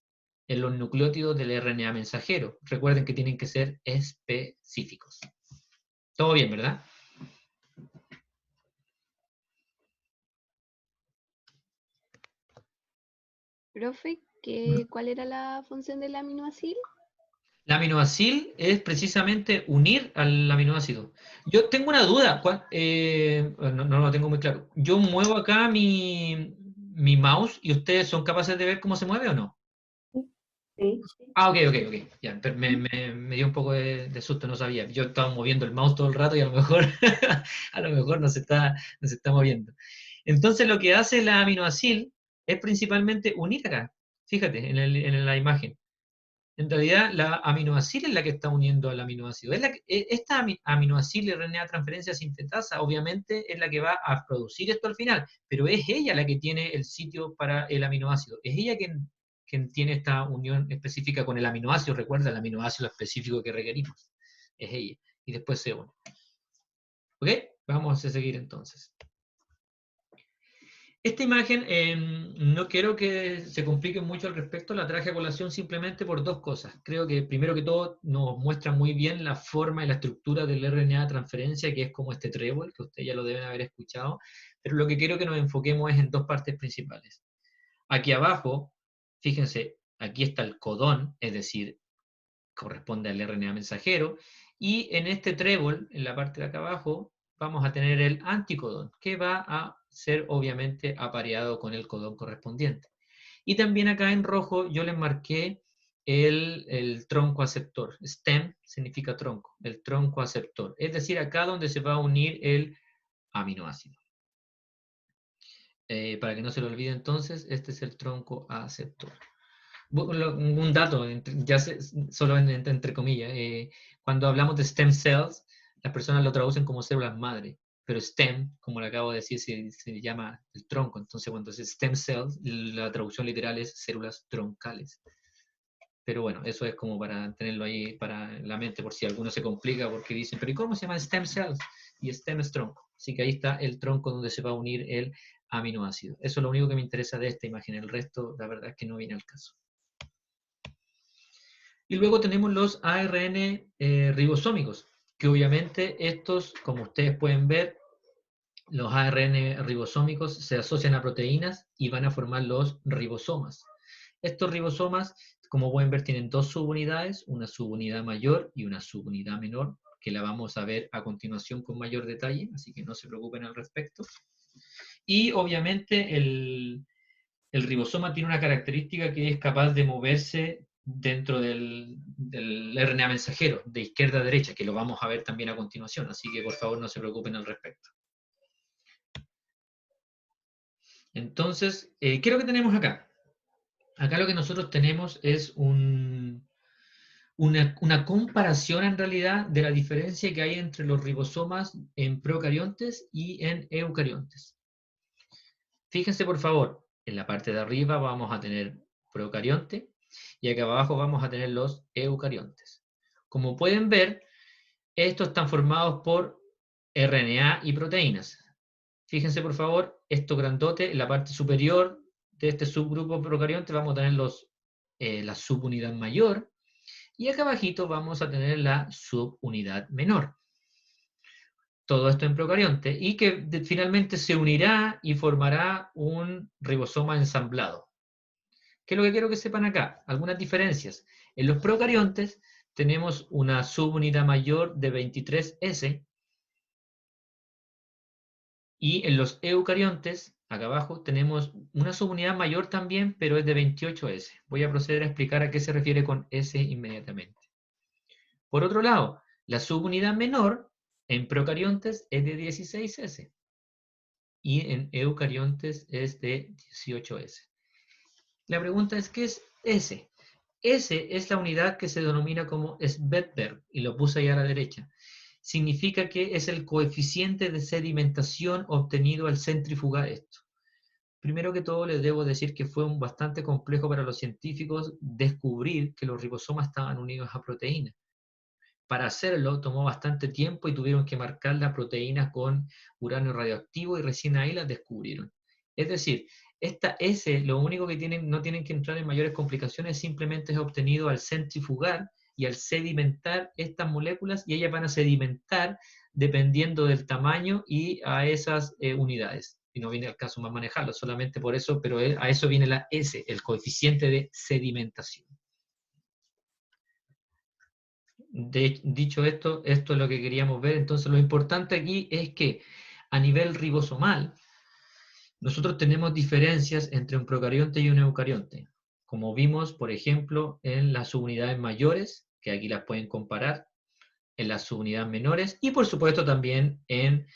los nucleótidos del RNA mensajero. Recuerden que tienen que ser específicos. ¿Todo bien, verdad? Profe, ¿cuál era la función del aminoácido? La aminoacil es precisamente unir al aminoácido. Yo tengo una duda, no lo tengo muy claro. Yo muevo acá mi mouse y ustedes son capaces de ver cómo se mueve o no. Sí. Ah, ok. Ya, me dio un poco de susto, no sabía. Yo estaba moviendo el mouse todo el rato y a lo mejor, a lo mejor no se está moviendo. Entonces lo que hace la aminoacil es principalmente unir acá. Fíjate, en la imagen. En realidad, la aminoacil es la que está uniendo al aminoácido. Esta aminoacil RNA transferencia sintetasa, obviamente, es la que va a producir esto al final, pero es ella la que tiene el sitio para el aminoácido. Es ella quien tiene esta unión específica con el aminoácido. Recuerda, el aminoácido específico que requerimos. Es ella. Y después se une. ¿Ok? Vamos a seguir entonces. Esta imagen, no quiero que se complique mucho al respecto, la traje a colación simplemente por dos cosas. Creo que primero que todo nos muestra muy bien la forma y la estructura del RNA de transferencia, que es como este trébol, que ustedes ya lo deben haber escuchado, pero lo que quiero que nos enfoquemos es en dos partes principales. Aquí abajo, fíjense, aquí está el codón, es decir, corresponde al RNA mensajero, y en este trébol, en la parte de acá abajo, vamos a tener el anticodón, que va a ser obviamente apareado con el codón correspondiente. Y también acá en rojo yo les marqué el tronco aceptor. Stem significa tronco, el tronco aceptor. Es decir, acá donde se va a unir el aminoácido. Para que no se lo olvide entonces, este es el tronco aceptor. Un dato, ya solo entre comillas, cuando hablamos de stem cells, las personas lo traducen como células madre, pero stem, como le acabo de decir, se llama el tronco. Entonces cuando es stem cells, la traducción literal es células troncales. Pero bueno, eso es como para tenerlo ahí para la mente, por si alguno se complica, porque dicen, pero ¿y cómo se llama stem cells? Y stem es tronco. Así que ahí está el tronco donde se va a unir el aminoácido. Eso es lo único que me interesa de esta imagen, el resto la verdad es que no viene al caso. Y luego tenemos los ARN ribosómicos, que obviamente estos, como ustedes pueden ver, los ARN ribosómicos se asocian a proteínas y van a formar los ribosomas. Estos ribosomas, como pueden ver, tienen dos subunidades, una subunidad mayor y una subunidad menor, que la vamos a ver a continuación con mayor detalle, así que no se preocupen al respecto. Y obviamente el ribosoma tiene una característica que es capaz de moverse dentro del RNA mensajero, de izquierda a derecha, que lo vamos a ver también a continuación, así que por favor no se preocupen al respecto. Entonces, ¿qué es lo que tenemos acá? Acá lo que nosotros tenemos es una comparación en realidad de la diferencia que hay entre los ribosomas en procariontes y en eucariontes. Fíjense por favor, en la parte de arriba vamos a tener procarionte, y acá abajo vamos a tener los eucariontes. Como pueden ver, estos están formados por RNA y proteínas. Fíjense por favor, esto grandote, en la parte superior de este subgrupo procarionte vamos a tener la subunidad mayor, y acá abajito vamos a tener la subunidad menor. todo esto en procarionte, y que finalmente se unirá y formará un ribosoma ensamblado. ¿Qué es lo que quiero que sepan acá? Algunas diferencias. En los procariontes tenemos una subunidad mayor de 23S, y en los eucariontes, acá abajo, tenemos una subunidad mayor también, pero es de 28S. Voy a proceder a explicar a qué se refiere con S inmediatamente. Por otro lado, la subunidad menor en procariontes es de 16S y en eucariontes es de 18S. La pregunta es, ¿qué es S? S es la unidad que se denomina como Svedberg, y lo puse ahí a la derecha. Significa que es el coeficiente de sedimentación obtenido al centrifugar esto. Primero que todo les debo decir que fue bastante complejo para los científicos descubrir que los ribosomas estaban unidos a proteínas. Para hacerlo tomó bastante tiempo y tuvieron que marcar las proteínas con uranio radioactivo y recién ahí las descubrieron. Es decir, esta S, lo único que no tienen que entrar en mayores complicaciones, simplemente es obtenido al centrifugar y al sedimentar estas moléculas, y ellas van a sedimentar dependiendo del tamaño y a esas unidades. Y no viene al caso más manejarlo, solamente por eso, pero a eso viene la S, el coeficiente de sedimentación. Dicho esto, esto es lo que queríamos ver. Entonces lo importante aquí es que a nivel ribosomal nosotros tenemos diferencias entre un procarionte y un eucarionte, como vimos por ejemplo en las subunidades mayores, que aquí las pueden comparar, en las subunidades menores, y por supuesto también en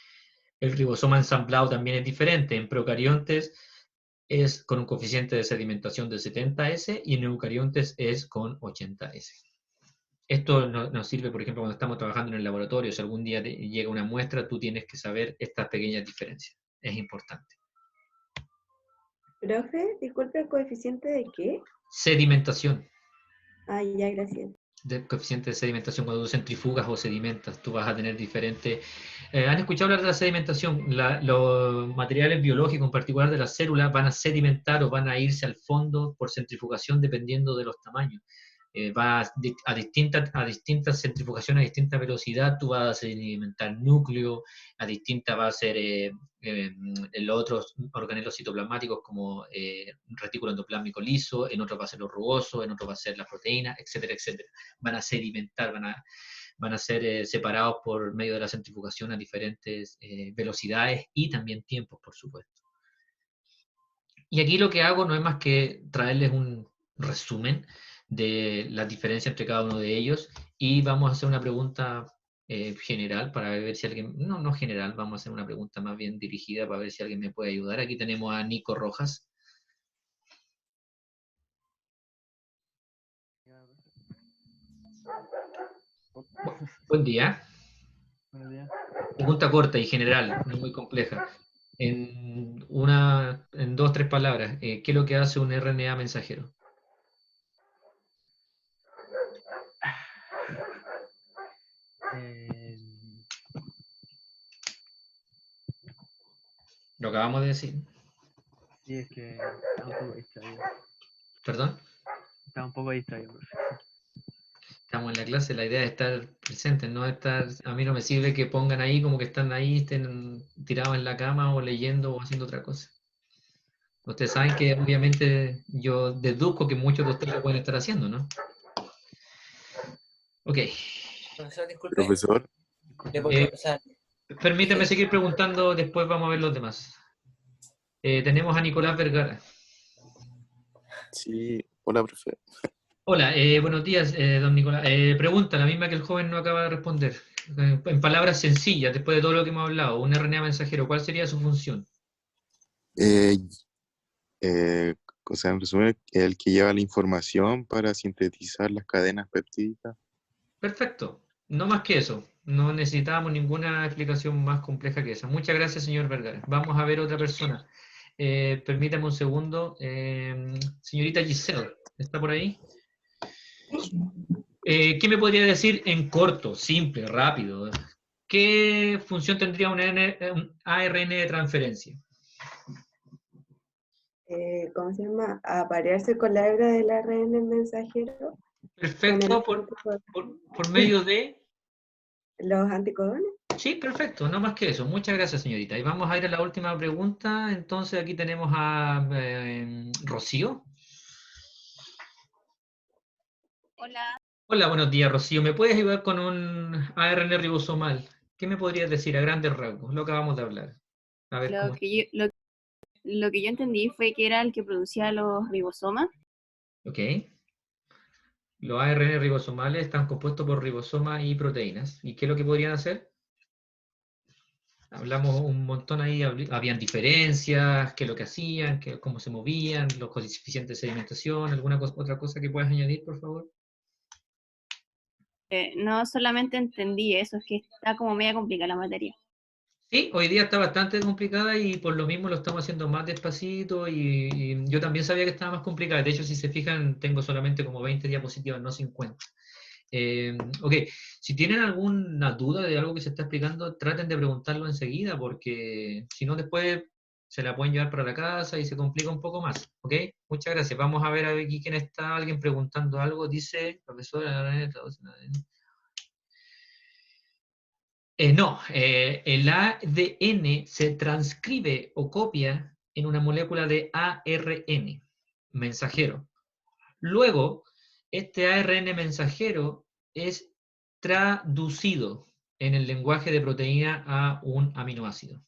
el ribosoma ensamblado también es diferente. En procariontes es con un coeficiente de sedimentación de 70S y en eucariontes es con 80S. Esto nos sirve, por ejemplo, cuando estamos trabajando en el laboratorio. Si algún día llega una muestra, tú tienes que saber estas pequeñas diferencias. Es importante. Profe, disculpe, ¿el coeficiente de qué? Sedimentación. Ah, ya, gracias. De coeficiente de sedimentación, cuando tú centrifugas o sedimentas, tú vas a tener diferentes... ¿Han escuchado hablar de la sedimentación? Los materiales biológicos, en particular de las células, van a sedimentar o van a irse al fondo por centrifugación dependiendo de los tamaños. Va a distintas centrifugaciones, a distinta velocidad, tú vas a sedimentar núcleo, a distinta va a ser los otros organelos citoplasmáticos como retículo endoplásmico liso, en otro va a ser lo rugoso, en otro va a ser la proteína, etcétera, etcétera. Van a sedimentar, van a ser separados por medio de la centrifugación a diferentes velocidades y también tiempos, por supuesto. Y aquí lo que hago no es más que traerles un resumen de las diferencias entre cada uno de ellos, y vamos a hacer una pregunta general para ver si alguien, no general, vamos a hacer una pregunta más bien dirigida para ver si alguien me puede ayudar. Aquí tenemos a Nico Rojas. Buen día. Buenos días. Pregunta corta y general, no muy compleja. En 2 o 3 palabras, ¿qué es lo que hace un RNA mensajero? Lo acabamos de decir. Sí, es que estaba un poco distraído. ¿Perdón? Estaba un poco distraído, profe. Estamos en la clase, la idea es estar presentes, no estar... A mí no me sirve que pongan ahí como que están ahí, estén tirados en la cama o leyendo o haciendo otra cosa. Ustedes saben que obviamente yo deduzco que muchos de ustedes lo pueden estar haciendo, ¿no? Ok. Profesor, disculpe. Profesor, Permítame seguir preguntando, después vamos a ver los demás. Tenemos a Nicolás Vergara. sí, hola, profe. Hola, buenos días, don Nicolás. Pregunta, la misma que el joven no acaba de responder. En palabras sencillas, después de todo lo que hemos hablado, un RNA mensajero, ¿cuál sería su función? O sea, en resumen, el que lleva la información para sintetizar las cadenas peptídicas. Perfecto, no más que eso. No necesitábamos ninguna explicación más compleja que esa. Muchas gracias, señor Vergara. Vamos a ver otra persona. Permítame un segundo. Señorita Giselle, ¿está por ahí? ¿Qué me podría decir en corto, simple, rápido? ¿Qué función tendría un ARN de transferencia? ¿Cómo se llama? Aparearse con la hebra del ARN mensajero. Perfecto, por medio de... Los anticodones. Sí, perfecto, no más que eso. Muchas gracias, señorita. Y vamos a ir a la última pregunta. Entonces aquí tenemos a Rocío. Hola. Hola, buenos días, Rocío. ¿Me puedes ayudar con un ARN ribosomal? ¿Qué me podrías decir a grandes rasgos? Lo que acabamos de hablar. A ver Lo cómo. que yo entendí fue que era el que producía los ribosomas. Ok. Los ARN ribosomales están compuestos por ribosomas y proteínas. ¿Y qué es lo que podrían hacer? Hablamos un montón ahí, habían diferencias, qué es lo que hacían, cómo se movían, los coeficientes de sedimentación, otra cosa que puedas añadir, por favor. No solamente entendí eso, es que está como media complicada la materia. Sí, hoy día está bastante complicada y por lo mismo lo estamos haciendo más despacito y yo también sabía que estaba más complicada. De hecho, si se fijan, tengo solamente como 20 diapositivas, no 50. Ok, si tienen alguna duda de algo que se está explicando, traten de preguntarlo enseguida, porque si no después se la pueden llevar para la casa y se complica un poco más. Ok, muchas gracias. Vamos a ver aquí quién está, alguien preguntando algo. Dice, profesora, no, el ADN se transcribe o copia en una molécula de ARN, mensajero. Luego, este ARN mensajero es traducido en el lenguaje de proteína a un aminoácido.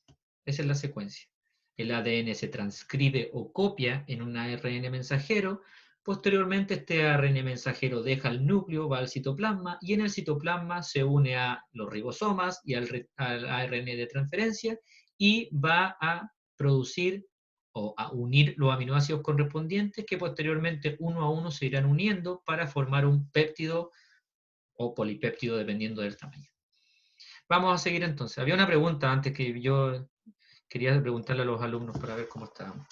Esa es la secuencia. El ADN se transcribe o copia en un ARN mensajero. Posteriormente, este ARN mensajero deja el núcleo, va al citoplasma, y en el citoplasma se une a los ribosomas y al ARN de transferencia, y va a producir o a unir los aminoácidos correspondientes que posteriormente uno a uno se irán uniendo para formar un péptido o polipéptido dependiendo del tamaño. Vamos a seguir entonces. Había una pregunta antes que yo quería preguntarle a los alumnos para ver cómo estábamos.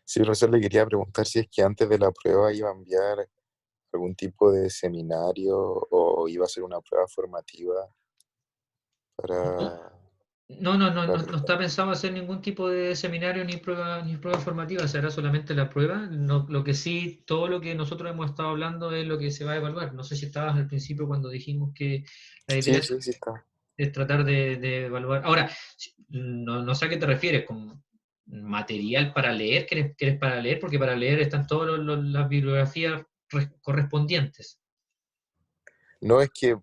Sí, profesor, le quería preguntar si es que antes de la prueba iba a enviar algún tipo de seminario o iba a ser una prueba formativa para... No está pensado hacer ningún tipo de seminario ni prueba formativa, será solamente la prueba. Lo que sí, todo lo que nosotros hemos estado hablando es lo que se va a evaluar. No sé si estabas al principio cuando dijimos que la idea Sí, está. es tratar de evaluar. Ahora, no sé a qué te refieres, con material para leer, ¿quieres para leer? Porque para leer están todas las bibliografías correspondientes. No, es que,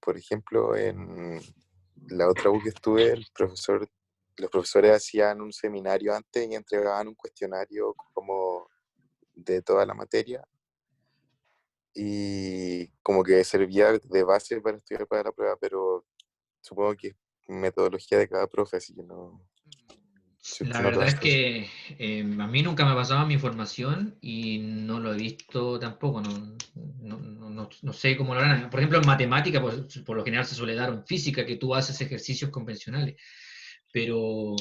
por ejemplo, en la otra U que estuve, los profesores hacían un seminario antes y entregaban un cuestionario como de toda la materia y como que servía de base para estudiar para la prueba, pero supongo que es metodología de cada profe, así que no... Si La usted no lo verdad es hace. que a mí nunca me ha pasado mi formación y no lo he visto tampoco, no sé cómo lo harán. Por ejemplo, en matemática, por lo general se suele dar, o en física, que tú haces ejercicios convencionales, pero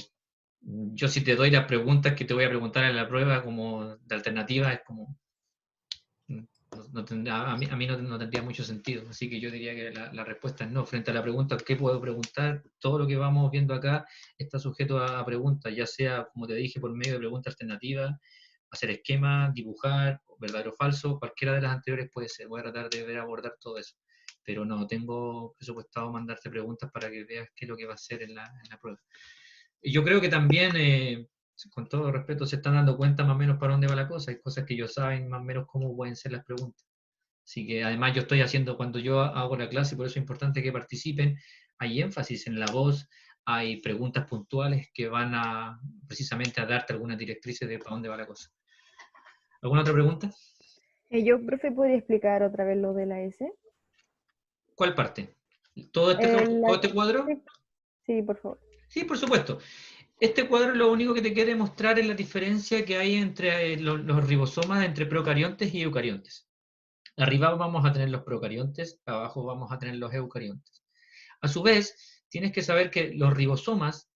yo si te doy las preguntas que te voy a preguntar en la prueba como de alternativa, es como... a mí no tendría mucho sentido, así que yo diría que la respuesta es no. Frente a la pregunta, ¿qué puedo preguntar? Todo lo que vamos viendo acá está sujeto a preguntas, ya sea, como te dije, por medio de preguntas alternativas, hacer esquemas, dibujar, verdadero o falso, cualquiera de las anteriores puede ser. Voy a tratar de abordar todo eso, pero no tengo presupuestado mandarte preguntas para que veas qué es lo que va a hacer en la prueba. Y yo creo que también, con todo respeto, se están dando cuenta más o menos para dónde va la cosa. Hay cosas que ellos saben más o menos cómo pueden ser las preguntas. Así que además yo estoy haciendo, cuando yo hago la clase, por eso es importante que participen, hay énfasis en la voz, hay preguntas puntuales que van a precisamente a darte algunas directrices de para dónde va la cosa. ¿Alguna otra pregunta? Yo, profe, ¿podría explicar otra vez lo de la S? ¿Cuál parte? ¿Todo este cuadro? Sí, por favor. Sí, por supuesto. Este cuadro lo único que te quiere mostrar es la diferencia que hay entre los ribosomas entre procariontes y eucariontes. Arriba vamos a tener los procariontes, abajo vamos a tener los eucariontes. A su vez, tienes que saber que los ribosomas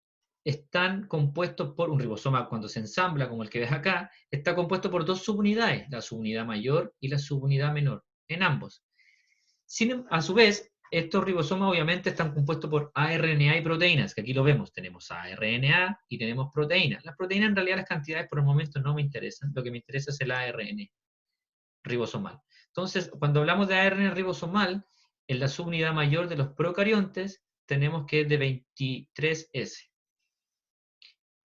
están compuestos por un ribosoma cuando se ensambla, como el que ves acá, está compuesto por dos subunidades, la subunidad mayor y la subunidad menor, en ambos. A su vez, estos ribosomas obviamente están compuestos por ARNA y proteínas, que aquí lo vemos, tenemos ARNA y tenemos proteínas. Las proteínas en realidad las cantidades por el momento no me interesan, lo que me interesa es el ARN ribosomal. Entonces, cuando hablamos de ARN ribosomal, En la subunidad mayor de los procariontes tenemos que es de 23S.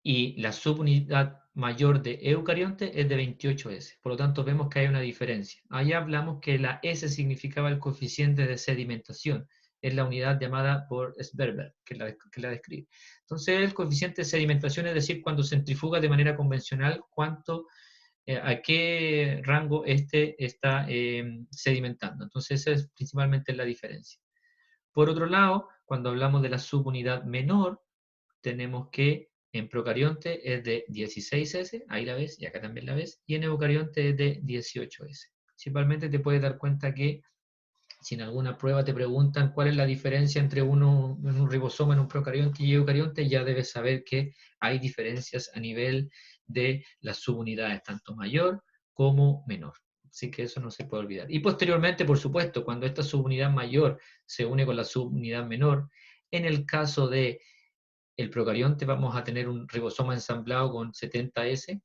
Y la subunidad mayor de eucarionte es de 28S. Por lo tanto, vemos que hay una diferencia. Allá hablamos que la S significaba el coeficiente de sedimentación. Es la unidad llamada por Sperber, que la describe. Entonces, el coeficiente de sedimentación, es decir, cuando centrifuga de manera convencional, a qué rango este está sedimentando. Entonces, esa es principalmente la diferencia. Por otro lado, cuando hablamos de la subunidad menor, tenemos que en procarionte es de 16S, ahí la ves, y acá también la ves, y en eucarionte es de 18S. Principalmente te puedes dar cuenta que si en alguna prueba te preguntan cuál es la diferencia entre un ribosoma en un procarionte y eucarionte, ya debes saber que hay diferencias a nivel de las subunidades, tanto mayor como menor. Así que eso no se puede olvidar. Y posteriormente, por supuesto, cuando esta subunidad mayor se une con la subunidad menor, en el caso de el procarionte vamos a tener un ribosoma ensamblado con 70S,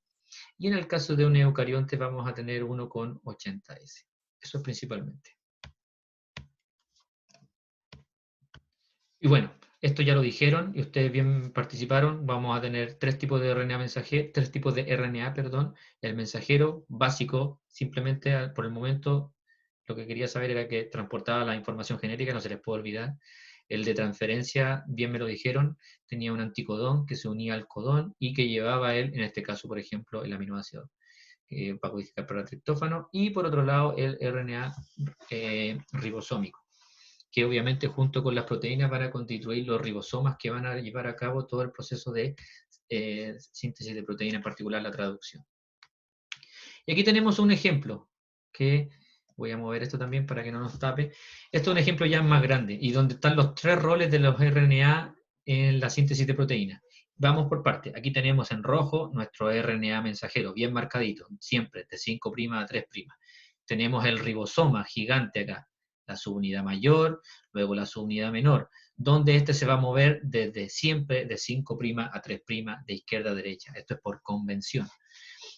y en el caso de un eucarionte vamos a tener uno con 80S. Eso es principalmente. Y bueno, esto ya lo dijeron y ustedes bien participaron. Vamos a tener tres tipos de RNA mensajero, perdón. El mensajero básico, simplemente por el momento, lo que quería saber era que transportaba la información genética, no se les puede olvidar. El de transferencia, bien me lo dijeron, tenía un anticodón que se unía al codón y que llevaba él, en este caso, por ejemplo, el aminoácido para codificar para triptófano. Y por otro lado, el RNA ribosómico, que obviamente junto con las proteínas van a constituir los ribosomas que van a llevar a cabo todo el proceso de síntesis de proteína, en particular la traducción. Y aquí tenemos un ejemplo, que voy a mover esto también para que no nos tape. Esto es un ejemplo ya más grande, y donde están los tres roles de los RNA en la síntesis de proteínas. Vamos por parte. Aquí tenemos en rojo nuestro RNA mensajero, bien marcadito, siempre de 5' a 3'. Tenemos el ribosoma gigante acá, la subunidad mayor, luego la subunidad menor, donde este se va a mover desde siempre de 5' a 3', de izquierda a derecha. Esto es por convención.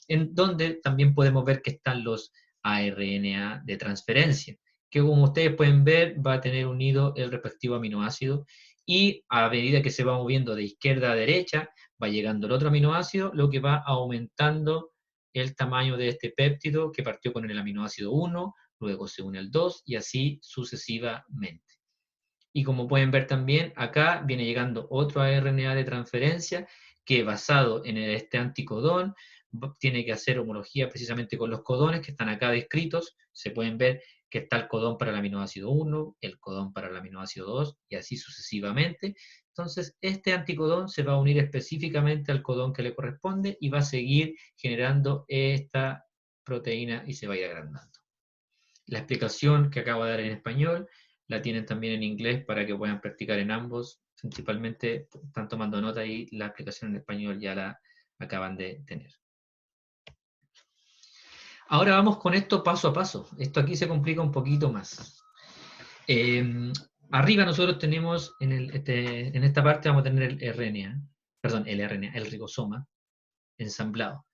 En donde también podemos ver que están los ARNA de transferencia, que como ustedes pueden ver va a tener unido el respectivo aminoácido, y a medida que se va moviendo de izquierda a derecha, va llegando el otro aminoácido, lo que va aumentando el tamaño de este péptido que partió con el aminoácido 1, luego se une al 2 y así sucesivamente. Y como pueden ver también, acá viene llegando otro RNA de transferencia que, basado en este anticodón, tiene que hacer homología precisamente con los codones que están acá descritos. Se pueden ver que está el codón para el aminoácido 1, el codón para el aminoácido 2 y así sucesivamente. Entonces, este anticodón se va a unir específicamente al codón que le corresponde y va a seguir generando esta proteína y se va a ir agrandando. La explicación que acabo de dar en español la tienen también en inglés para que puedan practicar en ambos. Principalmente están tomando nota y la explicación en español ya la acaban de tener. Ahora vamos con esto paso a paso. Esto aquí se complica un poquito más. Arriba nosotros tenemos, en esta parte vamos a tener el RNA, el ribosoma ensamblado.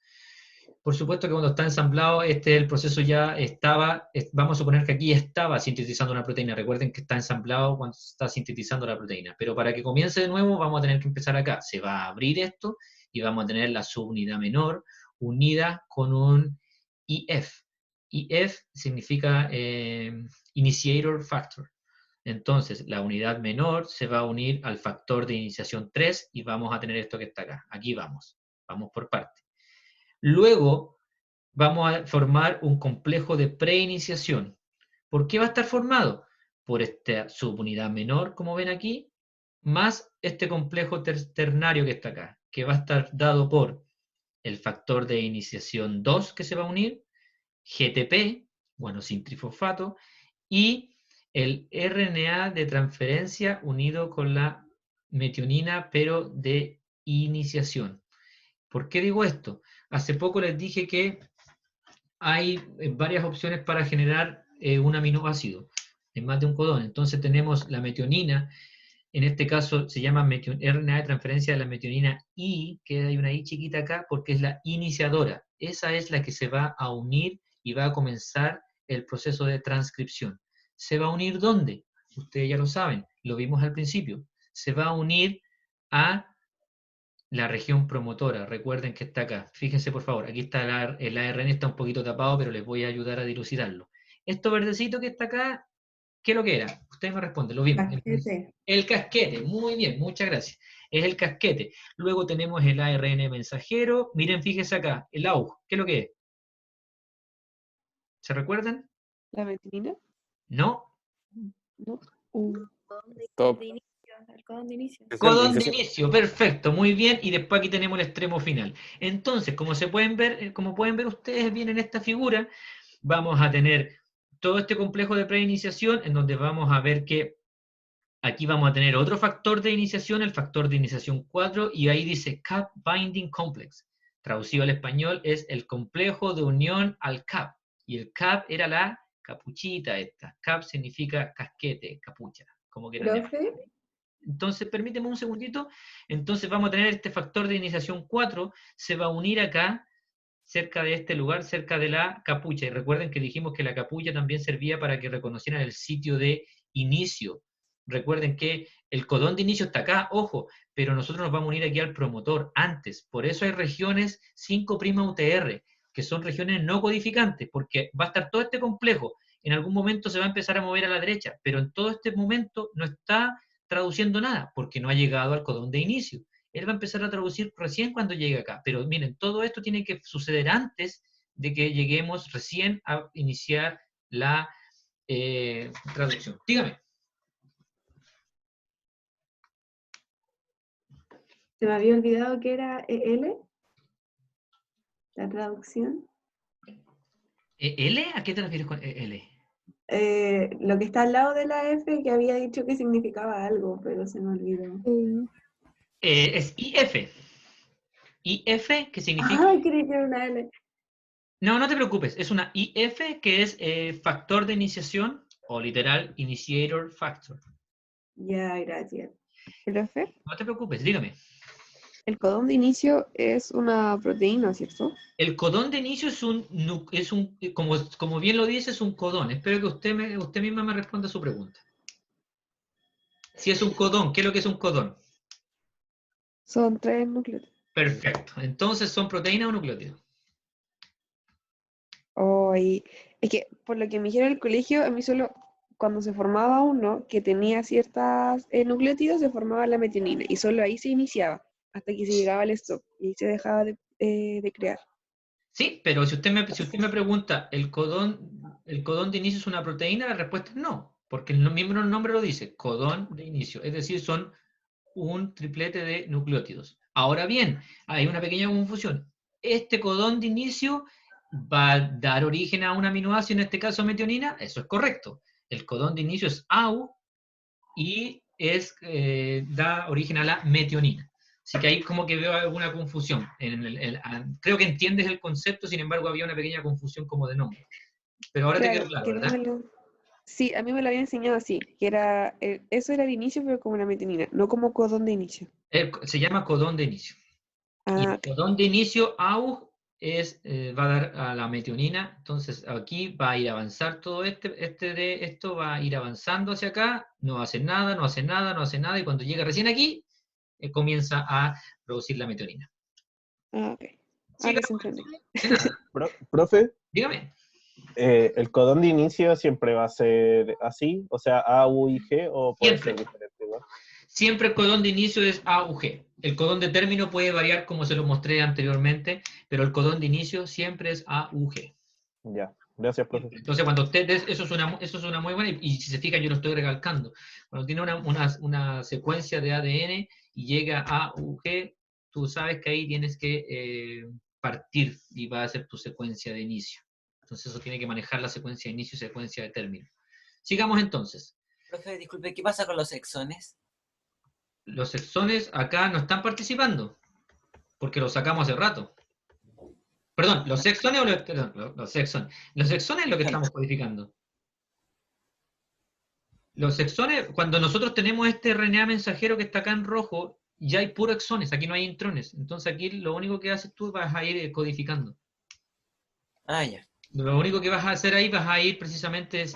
Por supuesto que cuando está ensamblado, el proceso ya estaba, vamos a suponer que aquí estaba sintetizando una proteína. Recuerden que está ensamblado cuando se está sintetizando la proteína. Pero para que comience de nuevo, vamos a tener que empezar acá. Se va a abrir esto y vamos a tener la subunidad menor unida con un IF. IF significa Initiator Factor. Entonces, la unidad menor se va a unir al factor de iniciación 3 y vamos a tener esto que está acá. Aquí vamos por parte. Luego, vamos a formar un complejo de preiniciación. ¿Por qué va a estar formado? Por esta subunidad menor, como ven aquí, más este complejo ternario que está acá, que va a estar dado por el factor de iniciación 2 que se va a unir, GTP, guanosin trifosfato, y el RNA de transferencia unido con la metionina, pero de iniciación. ¿Por qué digo esto? Hace poco les dije que hay varias opciones para generar un aminoácido en más de un codón. Entonces tenemos la metionina, en este caso se llama RNA de transferencia de la metionina I, que hay una I chiquita acá, porque es la iniciadora. Esa es la que se va a unir y va a comenzar el proceso de transcripción. ¿Se va a unir dónde? Ustedes ya lo saben, lo vimos al principio. Se va a unir a la región promotora. Recuerden que está acá. Fíjense, por favor, aquí está el ARN, está un poquito tapado, pero les voy a ayudar a dilucidarlo. Esto verdecito que está acá, ¿qué es lo que era? Ustedes me responden, lo vimos. Casquete. El casquete, muy bien, muchas gracias. Es el casquete. Luego tenemos el ARN mensajero. Miren, fíjense acá, el AUG, ¿qué es lo que es? ¿Se recuerdan? ¿La metionina? No. No. Top. El codón de inicio. Codón de inicio, perfecto, muy bien. Y después aquí tenemos el extremo final. Entonces, como pueden ver ustedes bien en esta figura, vamos a tener todo este complejo de preiniciación en donde vamos a ver que aquí vamos a tener otro factor de iniciación, el factor de iniciación 4, y ahí dice Cap Binding Complex. Traducido al español es el complejo de unión al CAP. Y el CAP era la capuchita esta. CAP significa casquete, capucha. Como que ¿Profe? Entonces, permíteme un segundito. Entonces vamos a tener este factor de iniciación 4, se va a unir acá, cerca de este lugar, cerca de la capucha. Y recuerden que dijimos que la capucha también servía para que reconocieran el sitio de inicio. Recuerden que el codón de inicio está acá, ojo, pero nosotros nos vamos a unir aquí al promotor antes. Por eso hay regiones 5' UTR, que son regiones no codificantes, porque va a estar todo este complejo. En algún momento se va a empezar a mover a la derecha, pero en todo este momento no está traduciendo nada, porque no ha llegado al codón de inicio. Él va a empezar a traducir recién cuando llegue acá. Pero miren, todo esto tiene que suceder antes de que lleguemos recién a iniciar la traducción. Dígame. Se me había olvidado que era EL, la traducción. ¿EL? ¿A qué te refieres con EL? Lo que está al lado de la F, que había dicho que significaba algo, pero se me olvidó. Es IF. IF, que significa... Ah, creí que era una L. No, no te preocupes. Es una IF, que es factor de iniciación, o literal, Initiator Factor. Ya, gracias. ¿Profe? No te preocupes, dígame. El codón de inicio es una proteína, ¿cierto? El codón de inicio como bien lo dice, es un codón. Espero que usted misma me responda a su pregunta. Si es un codón, ¿qué es lo que es un codón? Son 3 nucleótidos. Perfecto. Entonces, ¿son proteínas o nucleótidos? Es que por lo que me dijeron en el colegio, a mí solo cuando se formaba uno que tenía ciertas nucleótidos, se formaba la metionina y solo ahí se iniciaba hasta que se llegaba al stop y ahí se dejaba de crear. Sí, pero si usted me pregunta, ¿el codón de inicio es una proteína? La respuesta es no, porque el mismo nombre lo dice, codón de inicio, es decir, son un triplete de nucleótidos. Ahora bien, hay una pequeña confusión. Este codón de inicio va a dar origen a un aminoácido, en este caso metionina, eso es correcto. El codón de inicio es AU y da origen a la metionina. Así que ahí como que veo alguna confusión. Creo que entiendes el concepto, sin embargo había una pequeña confusión como de nombre. Pero ahora te quedó claro, ¿verdad? Sí, a mí me lo habían enseñado así, que era eso era el inicio, pero como la metionina, no como codón de inicio. Se llama codón de inicio. Y el codón de inicio AUG va a dar a la metionina, entonces aquí va a ir a avanzar todo esto va a ir avanzando hacia acá, no hace nada, no hace nada, no hace nada, y cuando llega recién aquí, comienza a producir la metionina. Ok. Ahora se entendí. Profe, dígame. ¿El codón de inicio siempre va a ser así? O sea, A, U y G, ¿o puede Siempre. ser diferente igual? Siempre el codón de inicio es AUG. El codón de término puede variar como se lo mostré anteriormente, pero el codón de inicio siempre es AUG. Ya, gracias, profesor. Entonces, cuando eso es una muy buena, y si se fijan, yo lo estoy recalcando. Cuando tiene una secuencia de ADN y llega a AUG, tú sabes que ahí tienes que partir y va a ser tu secuencia de inicio. Entonces, eso tiene que manejar la secuencia de inicio y secuencia de término. Sigamos entonces. Profe, disculpe, ¿qué pasa con los exones? Los exones acá no están participando, porque los sacamos hace rato. Perdón, los exones o los exones. Los exones es lo que estamos codificando. Los exones, cuando nosotros tenemos este RNA mensajero que está acá en rojo, ya hay puro exones, aquí no hay intrones. Entonces aquí lo único que haces tú vas a ir codificando. Ah, ya. Lo único que vas a hacer ahí, vas a ir precisamente,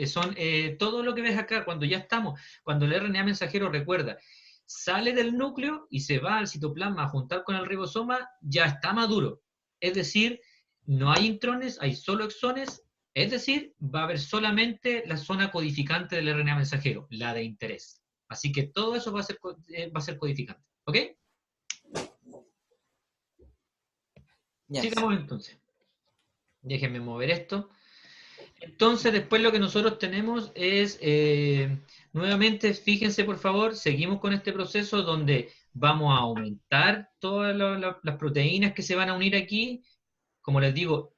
son todo lo que ves acá, cuando ya estamos, cuando el RNA mensajero, recuerda, sale del núcleo y se va al citoplasma a juntar con el ribosoma, ya está maduro. Es decir, no hay intrones, hay solo exones, es decir, va a haber solamente la zona codificante del RNA mensajero, la de interés. Así que todo eso va a ser codificante. ¿Ok? Yes. Sigamos entonces. Déjenme mover esto. Entonces, después lo que nosotros tenemos es, nuevamente, fíjense por favor, seguimos con este proceso donde vamos a aumentar todas las proteínas que se van a unir aquí. Como les digo,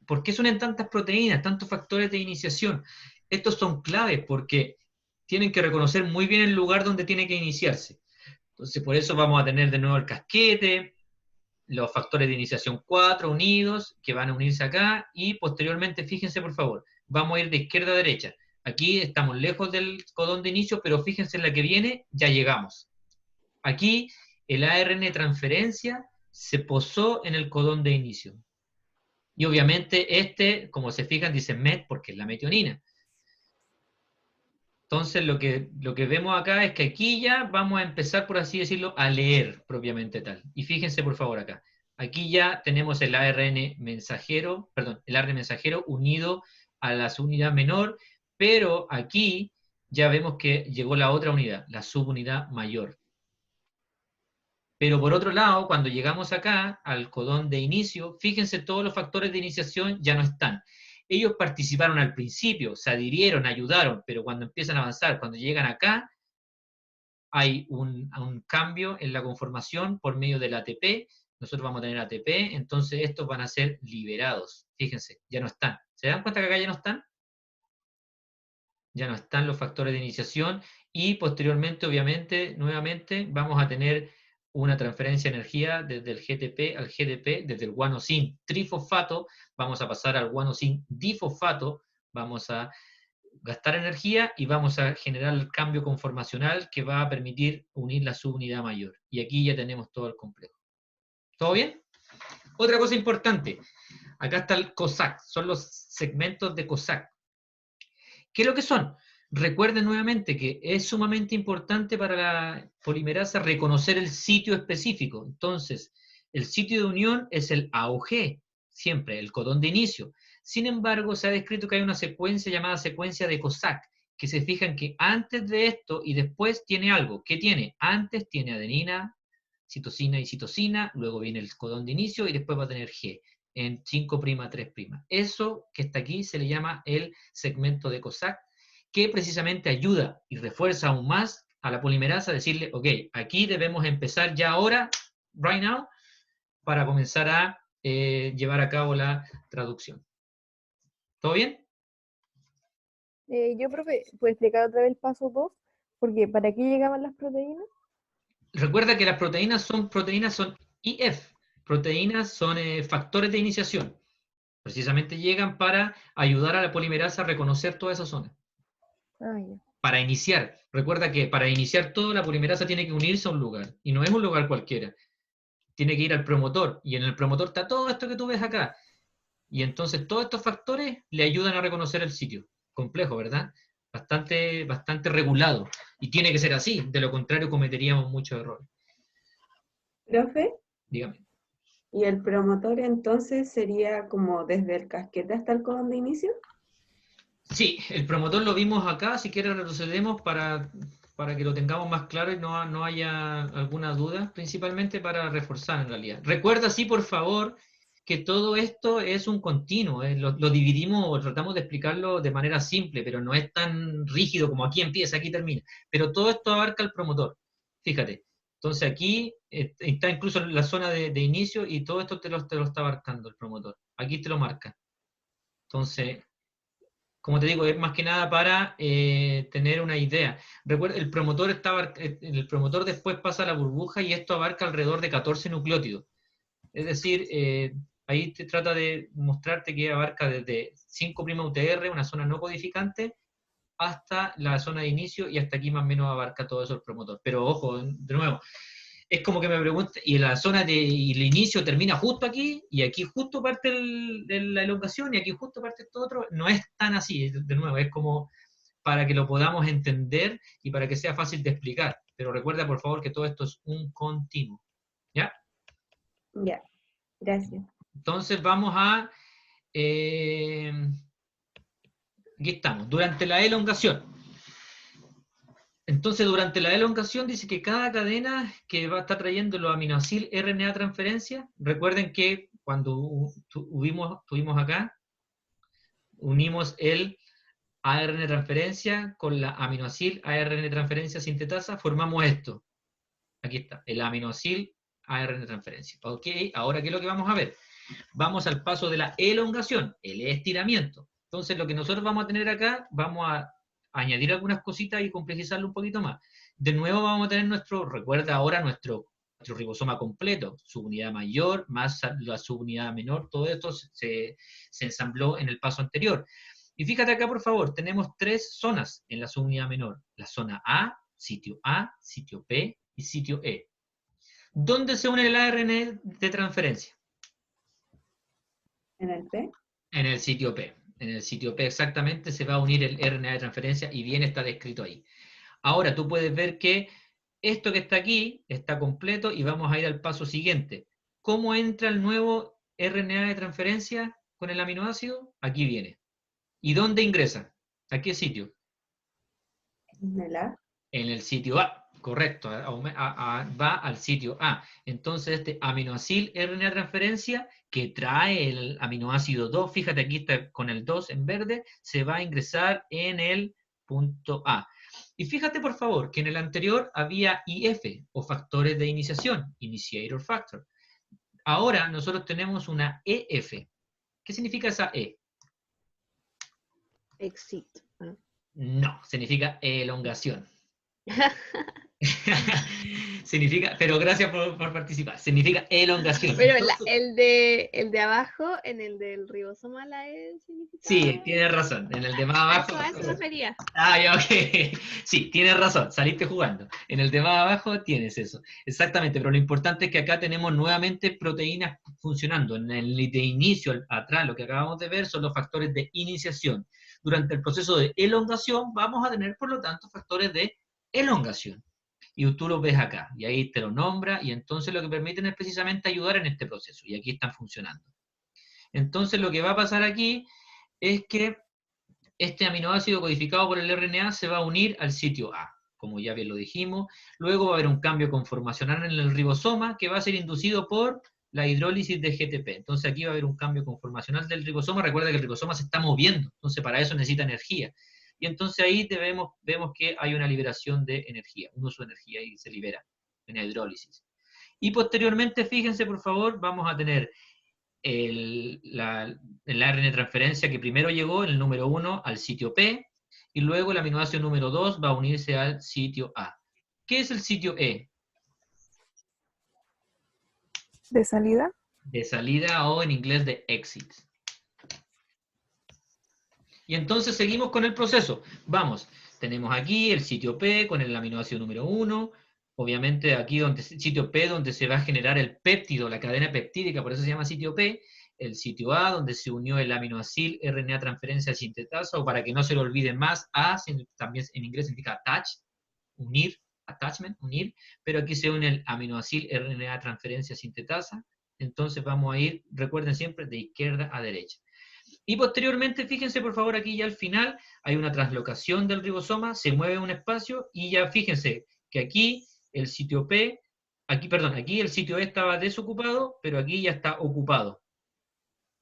¿por qué son tantas proteínas, tantos factores de iniciación? Estos son claves porque tienen que reconocer muy bien el lugar donde tiene que iniciarse. Entonces, por eso vamos a tener de nuevo el casquete, los factores de iniciación 4 unidos, que van a unirse acá, y posteriormente, fíjense por favor, vamos a ir de izquierda a derecha. Aquí estamos lejos del codón de inicio, pero fíjense en la que viene, ya llegamos. Aquí el ARN transferencia se posó en el codón de inicio. Y obviamente como se fijan, dice MET porque es la metionina. Entonces lo que vemos acá es que aquí ya vamos a empezar, por así decirlo, a leer propiamente tal. Y fíjense por favor acá. Aquí ya tenemos el ARN mensajero, perdón, el ARN mensajero unido a la subunidad menor, pero aquí ya vemos que llegó la otra unidad, la subunidad mayor. Pero por otro lado, cuando llegamos acá al codón de inicio, fíjense, todos los factores de iniciación ya no están. Ellos participaron al principio, se adhirieron, ayudaron, pero cuando empiezan a avanzar, cuando llegan acá, hay un cambio en la conformación por medio del ATP. Nosotros vamos a tener ATP, entonces estos van a ser liberados. Fíjense, ya no están. ¿Se dan cuenta que acá ya no están? Ya no están los factores de iniciación y posteriormente, obviamente, nuevamente, vamos a tener una transferencia de energía desde el GTP al GDP, desde el guanosin trifosfato, vamos a pasar al guanosin difosfato, vamos a gastar energía y vamos a generar el cambio conformacional que va a permitir unir la subunidad mayor. Y aquí ya tenemos todo el complejo. ¿Todo bien? Otra cosa importante, acá está el COSAC, son los segmentos de COSAC. ¿Qué es lo que son? Recuerden nuevamente que es sumamente importante para la polimerasa reconocer el sitio específico. Entonces, el sitio de unión es el AUG, siempre, el codón de inicio. Sin embargo, se ha descrito que hay una secuencia llamada secuencia de COSAC, que se fijan que antes de esto y después tiene algo. ¿Qué tiene? Antes tiene adenina, citosina y citosina, luego viene el codón de inicio y después va a tener G en 5', 3'. Eso que está aquí se le llama el segmento de COSAC, que precisamente ayuda y refuerza aún más a la polimerasa a decirle, ok, aquí debemos empezar ya ahora, right now, para comenzar a llevar a cabo la traducción. ¿Todo bien? Yo, profe, ¿puedo explicar otra vez el paso 2? Porque ¿para qué llegaban las proteínas? Recuerda que las proteínas son IF, proteínas son factores de iniciación. Precisamente llegan para ayudar a la polimerasa a reconocer toda esa zona. Ah, ya. Para iniciar, recuerda que para iniciar todo la polimerasa tiene que unirse a un lugar, y no es un lugar cualquiera. Tiene que ir al promotor, y en el promotor está todo esto que tú ves acá. Y entonces todos estos factores le ayudan a reconocer el sitio. Complejo, ¿verdad? Bastante regulado. Y tiene que ser así, de lo contrario cometeríamos muchos errores. Profe, Dígame. ¿y el promotor entonces sería como desde el casquete hasta el codón de inicio? Sí, el promotor lo vimos acá, si quieres retrocedemos para que lo tengamos más claro y no haya alguna duda, principalmente para reforzar en realidad. Recuerda, sí, por favor, que todo esto es un continuo, lo dividimos o tratamos de explicarlo de manera simple, pero no es tan rígido como aquí empieza, aquí termina. Pero todo esto abarca el promotor, fíjate. Entonces aquí está incluso la zona de inicio y todo esto te lo está abarcando el promotor. Aquí te lo marca. Entonces, como te digo, es más que nada para tener una idea. Recuerda, el promotor después pasa a la burbuja y esto abarca alrededor de 14 nucleótidos. Es decir, ahí te trata de mostrarte que abarca desde 5' UTR, una zona no codificante, hasta la zona de inicio y hasta aquí más o menos abarca todo eso el promotor. Pero ojo, de nuevo, es como que me pregunta, y la zona y el inicio termina justo aquí, y aquí justo parte la elongación, y aquí justo parte esto otro. No es tan así, de nuevo, es como para que lo podamos entender y para que sea fácil de explicar. Pero recuerda, por favor, que todo esto es un continuo. ¿Ya? Ya, gracias. Entonces vamos a... aquí estamos, durante la elongación. Entonces, durante la elongación dice que cada cadena que va a estar trayendo los aminoácidos RNA transferencia, recuerden que cuando tuvimos acá, unimos el ARN transferencia con la aminoácido ARN transferencia sintetasa, formamos esto. Aquí está, el aminoácido ARN transferencia. Ok, ahora ¿qué es lo que vamos a ver? Vamos al paso de la elongación, el estiramiento. Entonces, lo que nosotros vamos a tener acá, vamos a añadir algunas cositas y complejizarlo un poquito más. De nuevo vamos a tener recuerda ahora nuestro ribosoma completo, subunidad mayor más la subunidad menor, todo esto se ensambló en el paso anterior. Y fíjate acá, por favor, tenemos 3 zonas en la subunidad menor. La zona A, sitio P y sitio E. ¿Dónde se une el ARN de transferencia? ¿En el P? En el sitio P. En el sitio P exactamente se va a unir el RNA de transferencia y bien está descrito ahí. Ahora tú puedes ver que esto que está aquí está completo y vamos a ir al paso siguiente. ¿Cómo entra el nuevo RNA de transferencia con el aminoácido? Aquí viene. ¿Y dónde ingresa? ¿A qué sitio? ¿En el A? En el sitio A, correcto. Va al sitio A. Entonces este aminoácido RNA de transferencia que trae el aminoácido 2, fíjate aquí está con el 2 en verde, se va a ingresar en el punto A. Y fíjate por favor que en el anterior había IF, o factores de iniciación, Initiator Factor. Ahora nosotros tenemos una EF. ¿Qué significa esa E? Exit. No, significa elongación. Significa, pero gracias por participar, significa elongación. Pero Entonces, el de abajo, en el del ribosoma, la E significa... sí, tienes razón, en el de más abajo. A eso me refería. Ah, ya, ok. Sí, tienes razón, saliste jugando. En el de más abajo tienes eso. Exactamente, pero lo importante es que acá tenemos nuevamente proteínas funcionando. En el de inicio, atrás, lo que acabamos de ver son los factores de iniciación. Durante el proceso de elongación vamos a tener, por lo tanto, factores de elongación. Y tú los ves acá, y ahí te lo nombra, y entonces lo que permiten es precisamente ayudar en este proceso, y aquí están funcionando. Entonces lo que va a pasar aquí es que este aminoácido codificado por el RNA se va a unir al sitio A, como ya bien lo dijimos. Luego va a haber un cambio conformacional en el ribosoma que va a ser inducido por la hidrólisis de GTP. Entonces aquí va a haber un cambio conformacional del ribosoma. Recuerda que el ribosoma se está moviendo, entonces para eso necesita energía. Y entonces ahí vemos que hay una liberación de energía, un uso de energía y se libera en la hidrólisis. Y posteriormente, fíjense por favor, vamos a tener el ARN de transferencia que primero llegó, el número 1, al sitio P, y luego el aminoácido número 2 va a unirse al sitio A. ¿Qué es el sitio E? ¿De salida? De salida o en inglés de exit. Y entonces seguimos con el proceso. Vamos, tenemos aquí el sitio P con el aminoácido número 1, obviamente aquí sitio P donde se va a generar el péptido, la cadena peptídica, por eso se llama sitio P, el sitio A donde se unió el aminoácido RNA transferencia sintetasa, o para que no se lo olviden más, A también en inglés significa attach, unir, attachment, unir, pero aquí se une el aminoácido RNA transferencia sintetasa, entonces vamos a ir, recuerden siempre, de izquierda a derecha. Y posteriormente, fíjense por favor, aquí ya al final hay una translocación del ribosoma, se mueve un espacio y ya fíjense que aquí el sitio P, aquí el sitio E estaba desocupado, pero aquí ya está ocupado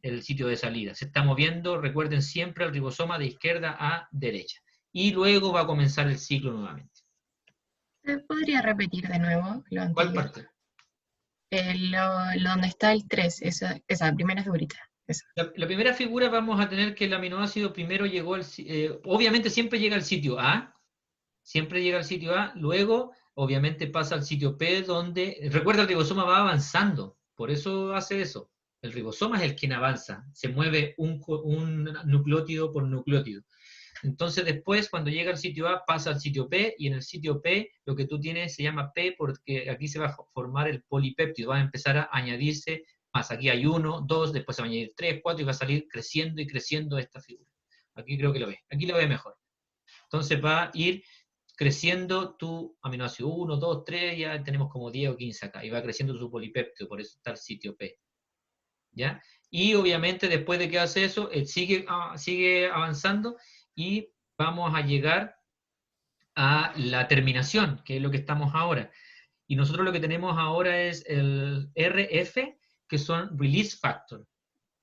el sitio de salida. Se está moviendo, recuerden siempre, el ribosoma de izquierda a derecha. Y luego va a comenzar el ciclo nuevamente. ¿Podría repetir de nuevo lo anterior? ¿Cuál parte? Donde está el 3, esa primera figurita. La primera figura vamos a tener que el aminoácido primero llegó obviamente siempre llega al sitio A, luego obviamente pasa al sitio P donde, recuerda el ribosoma va avanzando, por eso hace eso, el ribosoma es el quien avanza, se mueve un nucleótido por nucleótido. Entonces después, cuando llega al sitio A, pasa al sitio P, y en el sitio P lo que tú tienes se llama P porque aquí se va a formar el polipéptido, va a empezar a añadirse más. Aquí hay 1, 2, después se va a añadir 3, 4, y va a salir creciendo y creciendo esta figura. Aquí creo que lo ve, aquí lo ve mejor. Entonces va a ir creciendo tu aminoácido 1, 2, 3, ya tenemos como 10 o 15 acá, y va creciendo su polipéptido, por eso está el sitio P. ¿Ya? Y obviamente después de que hace eso, sigue avanzando, y vamos a llegar a la terminación, que es lo que estamos ahora. Y nosotros lo que tenemos ahora es el RF, que son Release Factor,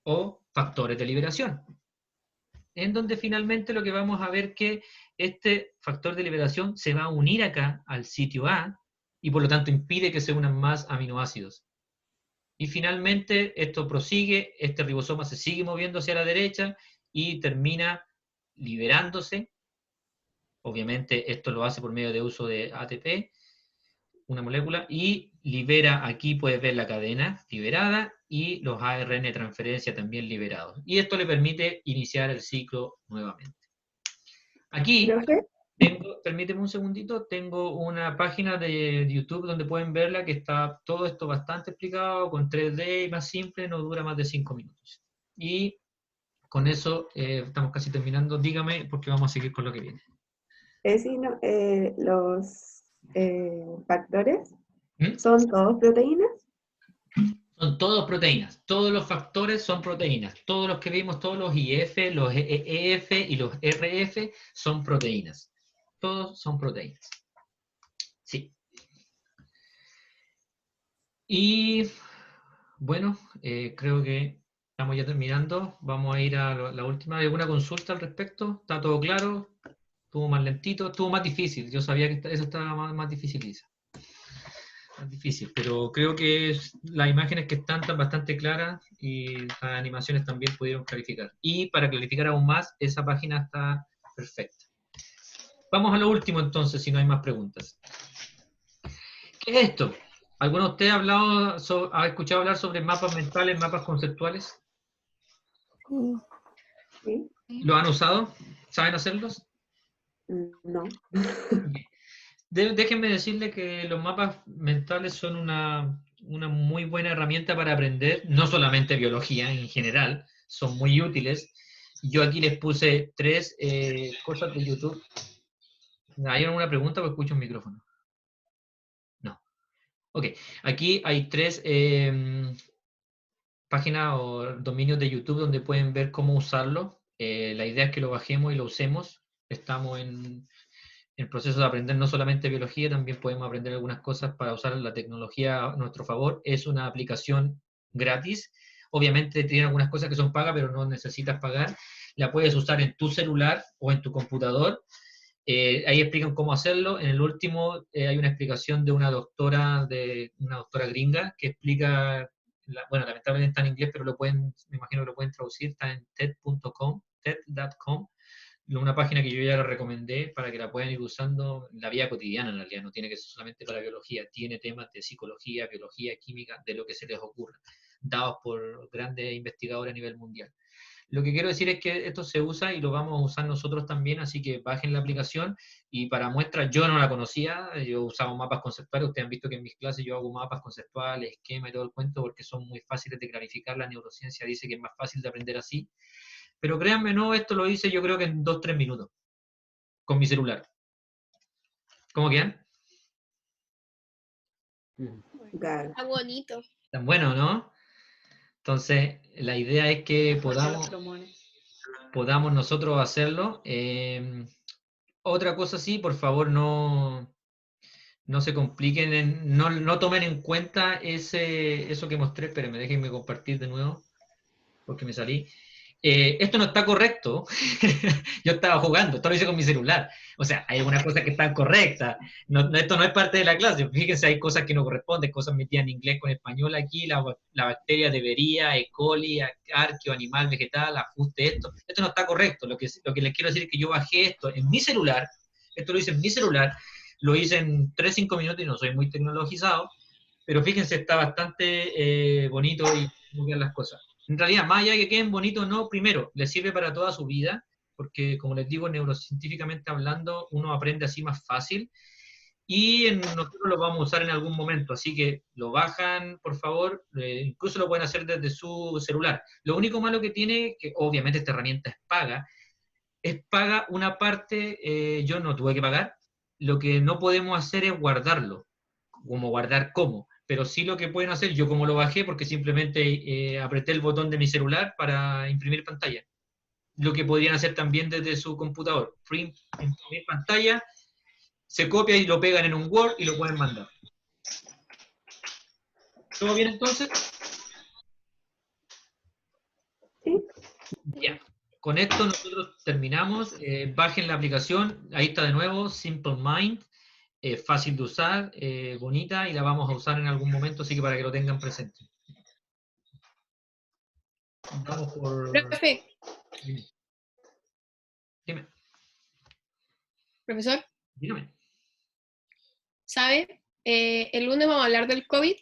o factores de liberación. En donde finalmente lo que vamos a ver que este factor de liberación se va a unir acá al sitio A, y por lo tanto impide que se unan más aminoácidos. Y finalmente esto prosigue, este ribosoma se sigue moviendo hacia la derecha y termina liberándose. Obviamente esto lo hace por medio de uso de ATP, una molécula, y libera, aquí puedes ver la cadena liberada y los ARN de transferencia también liberados. Y esto le permite iniciar el ciclo nuevamente. Aquí, permíteme un segundito, tengo una página de YouTube donde pueden verla, que está todo esto bastante explicado, con 3D y más simple, no dura más de 5 minutos. Y con eso estamos casi terminando. Dígame, porque vamos a seguir con lo que viene. Sí, no, los factores son todos proteínas. Son todos proteínas. Todos los factores son proteínas. Todos los que vimos, todos los IF, los EF y los RF son proteínas. Todos son proteínas. Sí. Y bueno, creo que estamos ya terminando. Vamos a ir a la última. ¿Hay alguna consulta al respecto? ¿Está todo claro? ¿Estuvo más lentito? ¿Estuvo más difícil? Yo sabía que eso estaba más difícil, Lisa. Más difícil, pero creo que las imágenes que están bastante claras y las animaciones también pudieron clarificar. Y para clarificar aún más, esa página está perfecta. Vamos a lo último entonces, si no hay más preguntas. ¿Qué es esto? ¿Alguno de ustedes ha escuchado hablar sobre mapas mentales, mapas conceptuales? Sí. ¿Lo han usado? ¿Saben hacerlos? No. Déjenme decirle que los mapas mentales son una muy buena herramienta para aprender, no solamente biología en general, son muy útiles. Yo aquí les puse 3 cosas de YouTube. ¿Hay alguna pregunta o escucho un micrófono? No. Ok, aquí hay 3 páginas o dominios de YouTube donde pueden ver cómo usarlo. La idea es que lo bajemos y lo usemos. Estamos en el proceso de aprender no solamente biología, también podemos aprender algunas cosas para usar la tecnología a nuestro favor. Es una aplicación gratis. Obviamente tiene algunas cosas que son pagas, pero no necesitas pagar. La puedes usar en tu celular o en tu computador. Ahí explican cómo hacerlo. En el último hay una explicación de una doctora gringa que explica, bueno, lamentablemente está en inglés, pero me imagino que lo pueden traducir. Está en TED.com, una página que yo ya la recomendé para que la puedan ir usando en la vida cotidiana, en realidad. No tiene que ser solamente para biología, tiene temas de psicología, biología, química, de lo que se les ocurra, dados por grandes investigadores a nivel mundial. Lo que quiero decir es que esto se usa y lo vamos a usar nosotros también, así que bajen la aplicación. Y para muestra, yo no la conocía, yo usaba mapas conceptuales. Ustedes han visto que en mis clases yo hago mapas conceptuales, esquema y todo el cuento, porque son muy fáciles de clarificar. La neurociencia dice que es más fácil de aprender así. Pero créanme, no, esto lo hice yo creo que en 2-3 minutos, con mi celular. ¿Cómo quedan? Está bonito. Tan bueno, ¿no? Entonces, la idea es que podamos nosotros hacerlo. Otra cosa sí, por favor, no se compliquen, no tomen en cuenta eso que mostré. Espérenme, déjenme compartir de nuevo, porque me salí. Esto no está correcto. Yo estaba jugando, esto lo hice con mi celular. O sea, hay algunas cosas que están correctas. Esto no es parte de la clase. Fíjense, hay cosas que no corresponden, cosas metidas en inglés con español aquí. La bacteria debería, E. coli, arqueo, animal, vegetal, ajuste, esto. Esto no está correcto. Lo que les quiero decir es que yo bajé esto en mi celular. Esto lo hice en mi celular. Lo hice en 3-5 minutos y no soy muy tecnologizado. Pero fíjense, está bastante bonito y muy bien las cosas. En realidad, más allá de que queden bonitos o no, primero, les sirve para toda su vida. porque como les digo, neurocientíficamente hablando, uno aprende así más fácil, y nosotros lo vamos a usar en algún momento, así que lo bajan, por favor, incluso lo pueden hacer desde su celular. Lo único malo que tiene, que obviamente esta herramienta es paga una parte, yo no tuve que pagar, lo que no podemos hacer es guardarlo, como guardar cómo, pero sí lo que pueden hacer, yo como lo bajé, porque simplemente apreté el botón de mi celular para imprimir pantalla, lo que podrían hacer también desde su computador, imprimir pantalla, se copia y lo pegan en un Word y lo pueden mandar. ¿Todo bien entonces? Sí. Ya. Con esto nosotros terminamos. Bajen la aplicación, ahí está de nuevo, Simple Mind, fácil de usar, bonita, y la vamos a usar en algún momento, así que para que lo tengan presente. Vamos por... Profe, Dime. profesor, Dígame. ¿sabe? El lunes vamos a hablar del COVID.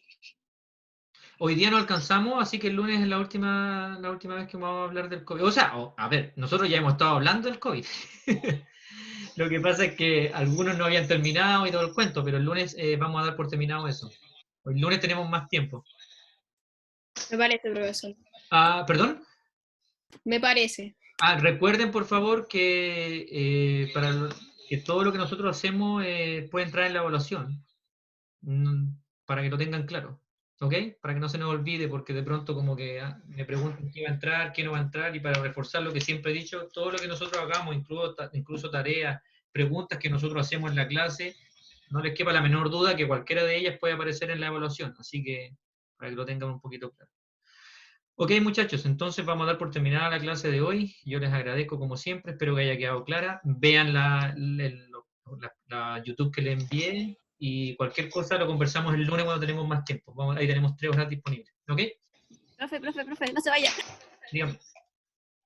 Hoy día no alcanzamos, así que el lunes es la última vez que vamos a hablar del COVID. O sea, a ver, nosotros ya hemos estado hablando del COVID. Lo que pasa es que algunos no habían terminado y todo el cuento, pero el lunes vamos a dar por terminado eso. El lunes tenemos más tiempo. Me parece, profesor. ¿Perdón? Me parece. Recuerden, por favor, que que todo lo que nosotros hacemos puede entrar en la evaluación, para que lo tengan claro, ¿ok? Para que no se nos olvide, porque de pronto como que me preguntan qué va a entrar, qué no va a entrar, y para reforzar lo que siempre he dicho, todo lo que nosotros hagamos, incluso tareas, preguntas que nosotros hacemos en la clase, no les quepa la menor duda que cualquiera de ellas puede aparecer en la evaluación, así que para que lo tengan un poquito claro. Ok, muchachos, entonces vamos a dar por terminada la clase de hoy. Yo les agradezco como siempre, espero que haya quedado clara. Vean la YouTube que les envié, y cualquier cosa lo conversamos el lunes cuando tenemos más tiempo. Ahí tenemos 3 horas disponibles, ¿ok? Profe, no se vaya. Dígame.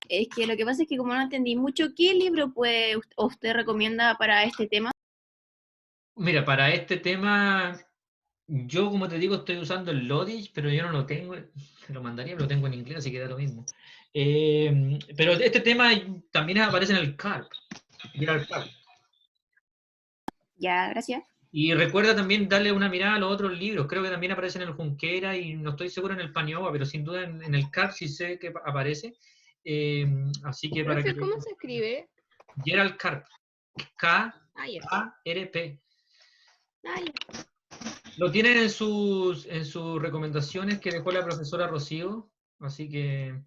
Es que lo que pasa es que como no entendí mucho, ¿qué libro usted recomienda para este tema? Mira, para este tema, yo como te digo, estoy usando el Lodich, pero yo no lo tengo, te lo mandaría, pero lo tengo en inglés, así que da lo mismo. Pero este tema también aparece en el CARP. Mira el CARP. Ya, gracias. Y recuerda también darle una mirada a los otros libros, creo que también aparece en el Junquera, y no estoy seguro en el Paniagua, pero sin duda en el CARP sí sé que aparece. Así que para Profe, que... ¿cómo se escribe? Gerald Karp. K-A-R-P. Lo tienen en sus recomendaciones que dejó la profesora Rocío, así que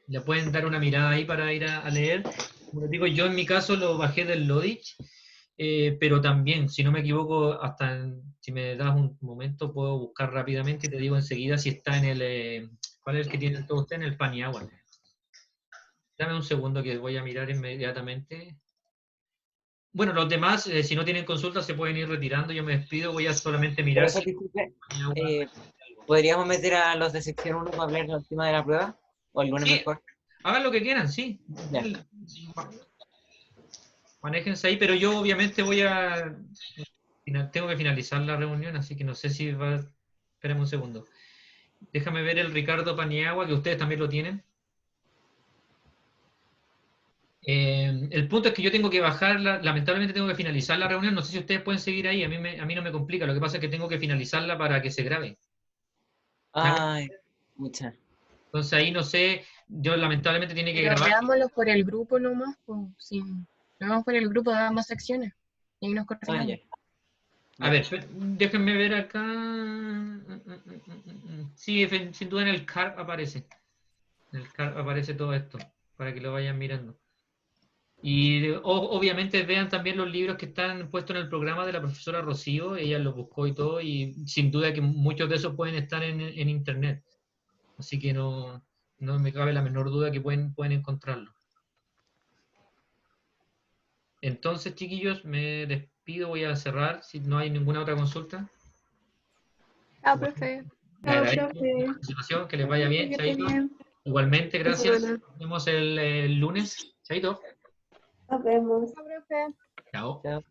le pueden dar una mirada ahí para ir a leer. Como les digo, yo en mi caso lo bajé del Lodich, pero también, si no me equivoco, si me das un momento, puedo buscar rápidamente y te digo enseguida si está en el... ¿Cuál es el que tienen todos ustedes? En el Paniagua. Dame un segundo que voy a mirar inmediatamente. Bueno, los demás, si no tienen consultas, se pueden ir retirando. Yo me despido, voy a solamente mirar. Profesor, disculpe, ¿podríamos meter a los de sección 1 para hablar del tema de la prueba? ¿O el lunes mejor? Hagan lo que quieran, sí. Ya. Manéjense ahí, pero yo obviamente tengo que finalizar la reunión, así que no sé si va... Espérame un segundo. Déjame ver el Ricardo Paniagua, que ustedes también lo tienen. El punto es que yo tengo que bajar, lamentablemente tengo que finalizar la reunión, no sé si ustedes pueden seguir ahí, a mí no me complica, lo que pasa es que tengo que finalizarla para que se grabe. Ay, muchas. Entonces ahí no sé, yo lamentablemente tiene que Pero grabar. veámoslo por el grupo nomás, pues, sí. Lo vemos por el grupo de ambas secciones. Y ahí nos coordinamos. A ver, déjenme ver acá. Sí, sin duda en el CARP aparece. En el CARP aparece todo esto, para que lo vayan mirando. Y obviamente vean también los libros que están puestos en el programa de la profesora Rocío, ella los buscó y todo, y sin duda que muchos de esos pueden estar en internet. Así que no me cabe la menor duda que pueden encontrarlo. Entonces, chiquillos, me despido, voy a cerrar, si no hay ninguna otra consulta. Profe. Le agradezco la participación, que les vaya bien, Que Chaito. bien. Igualmente, gracias. Bueno. Nos vemos el lunes. Chaito. Nos vemos. Chao.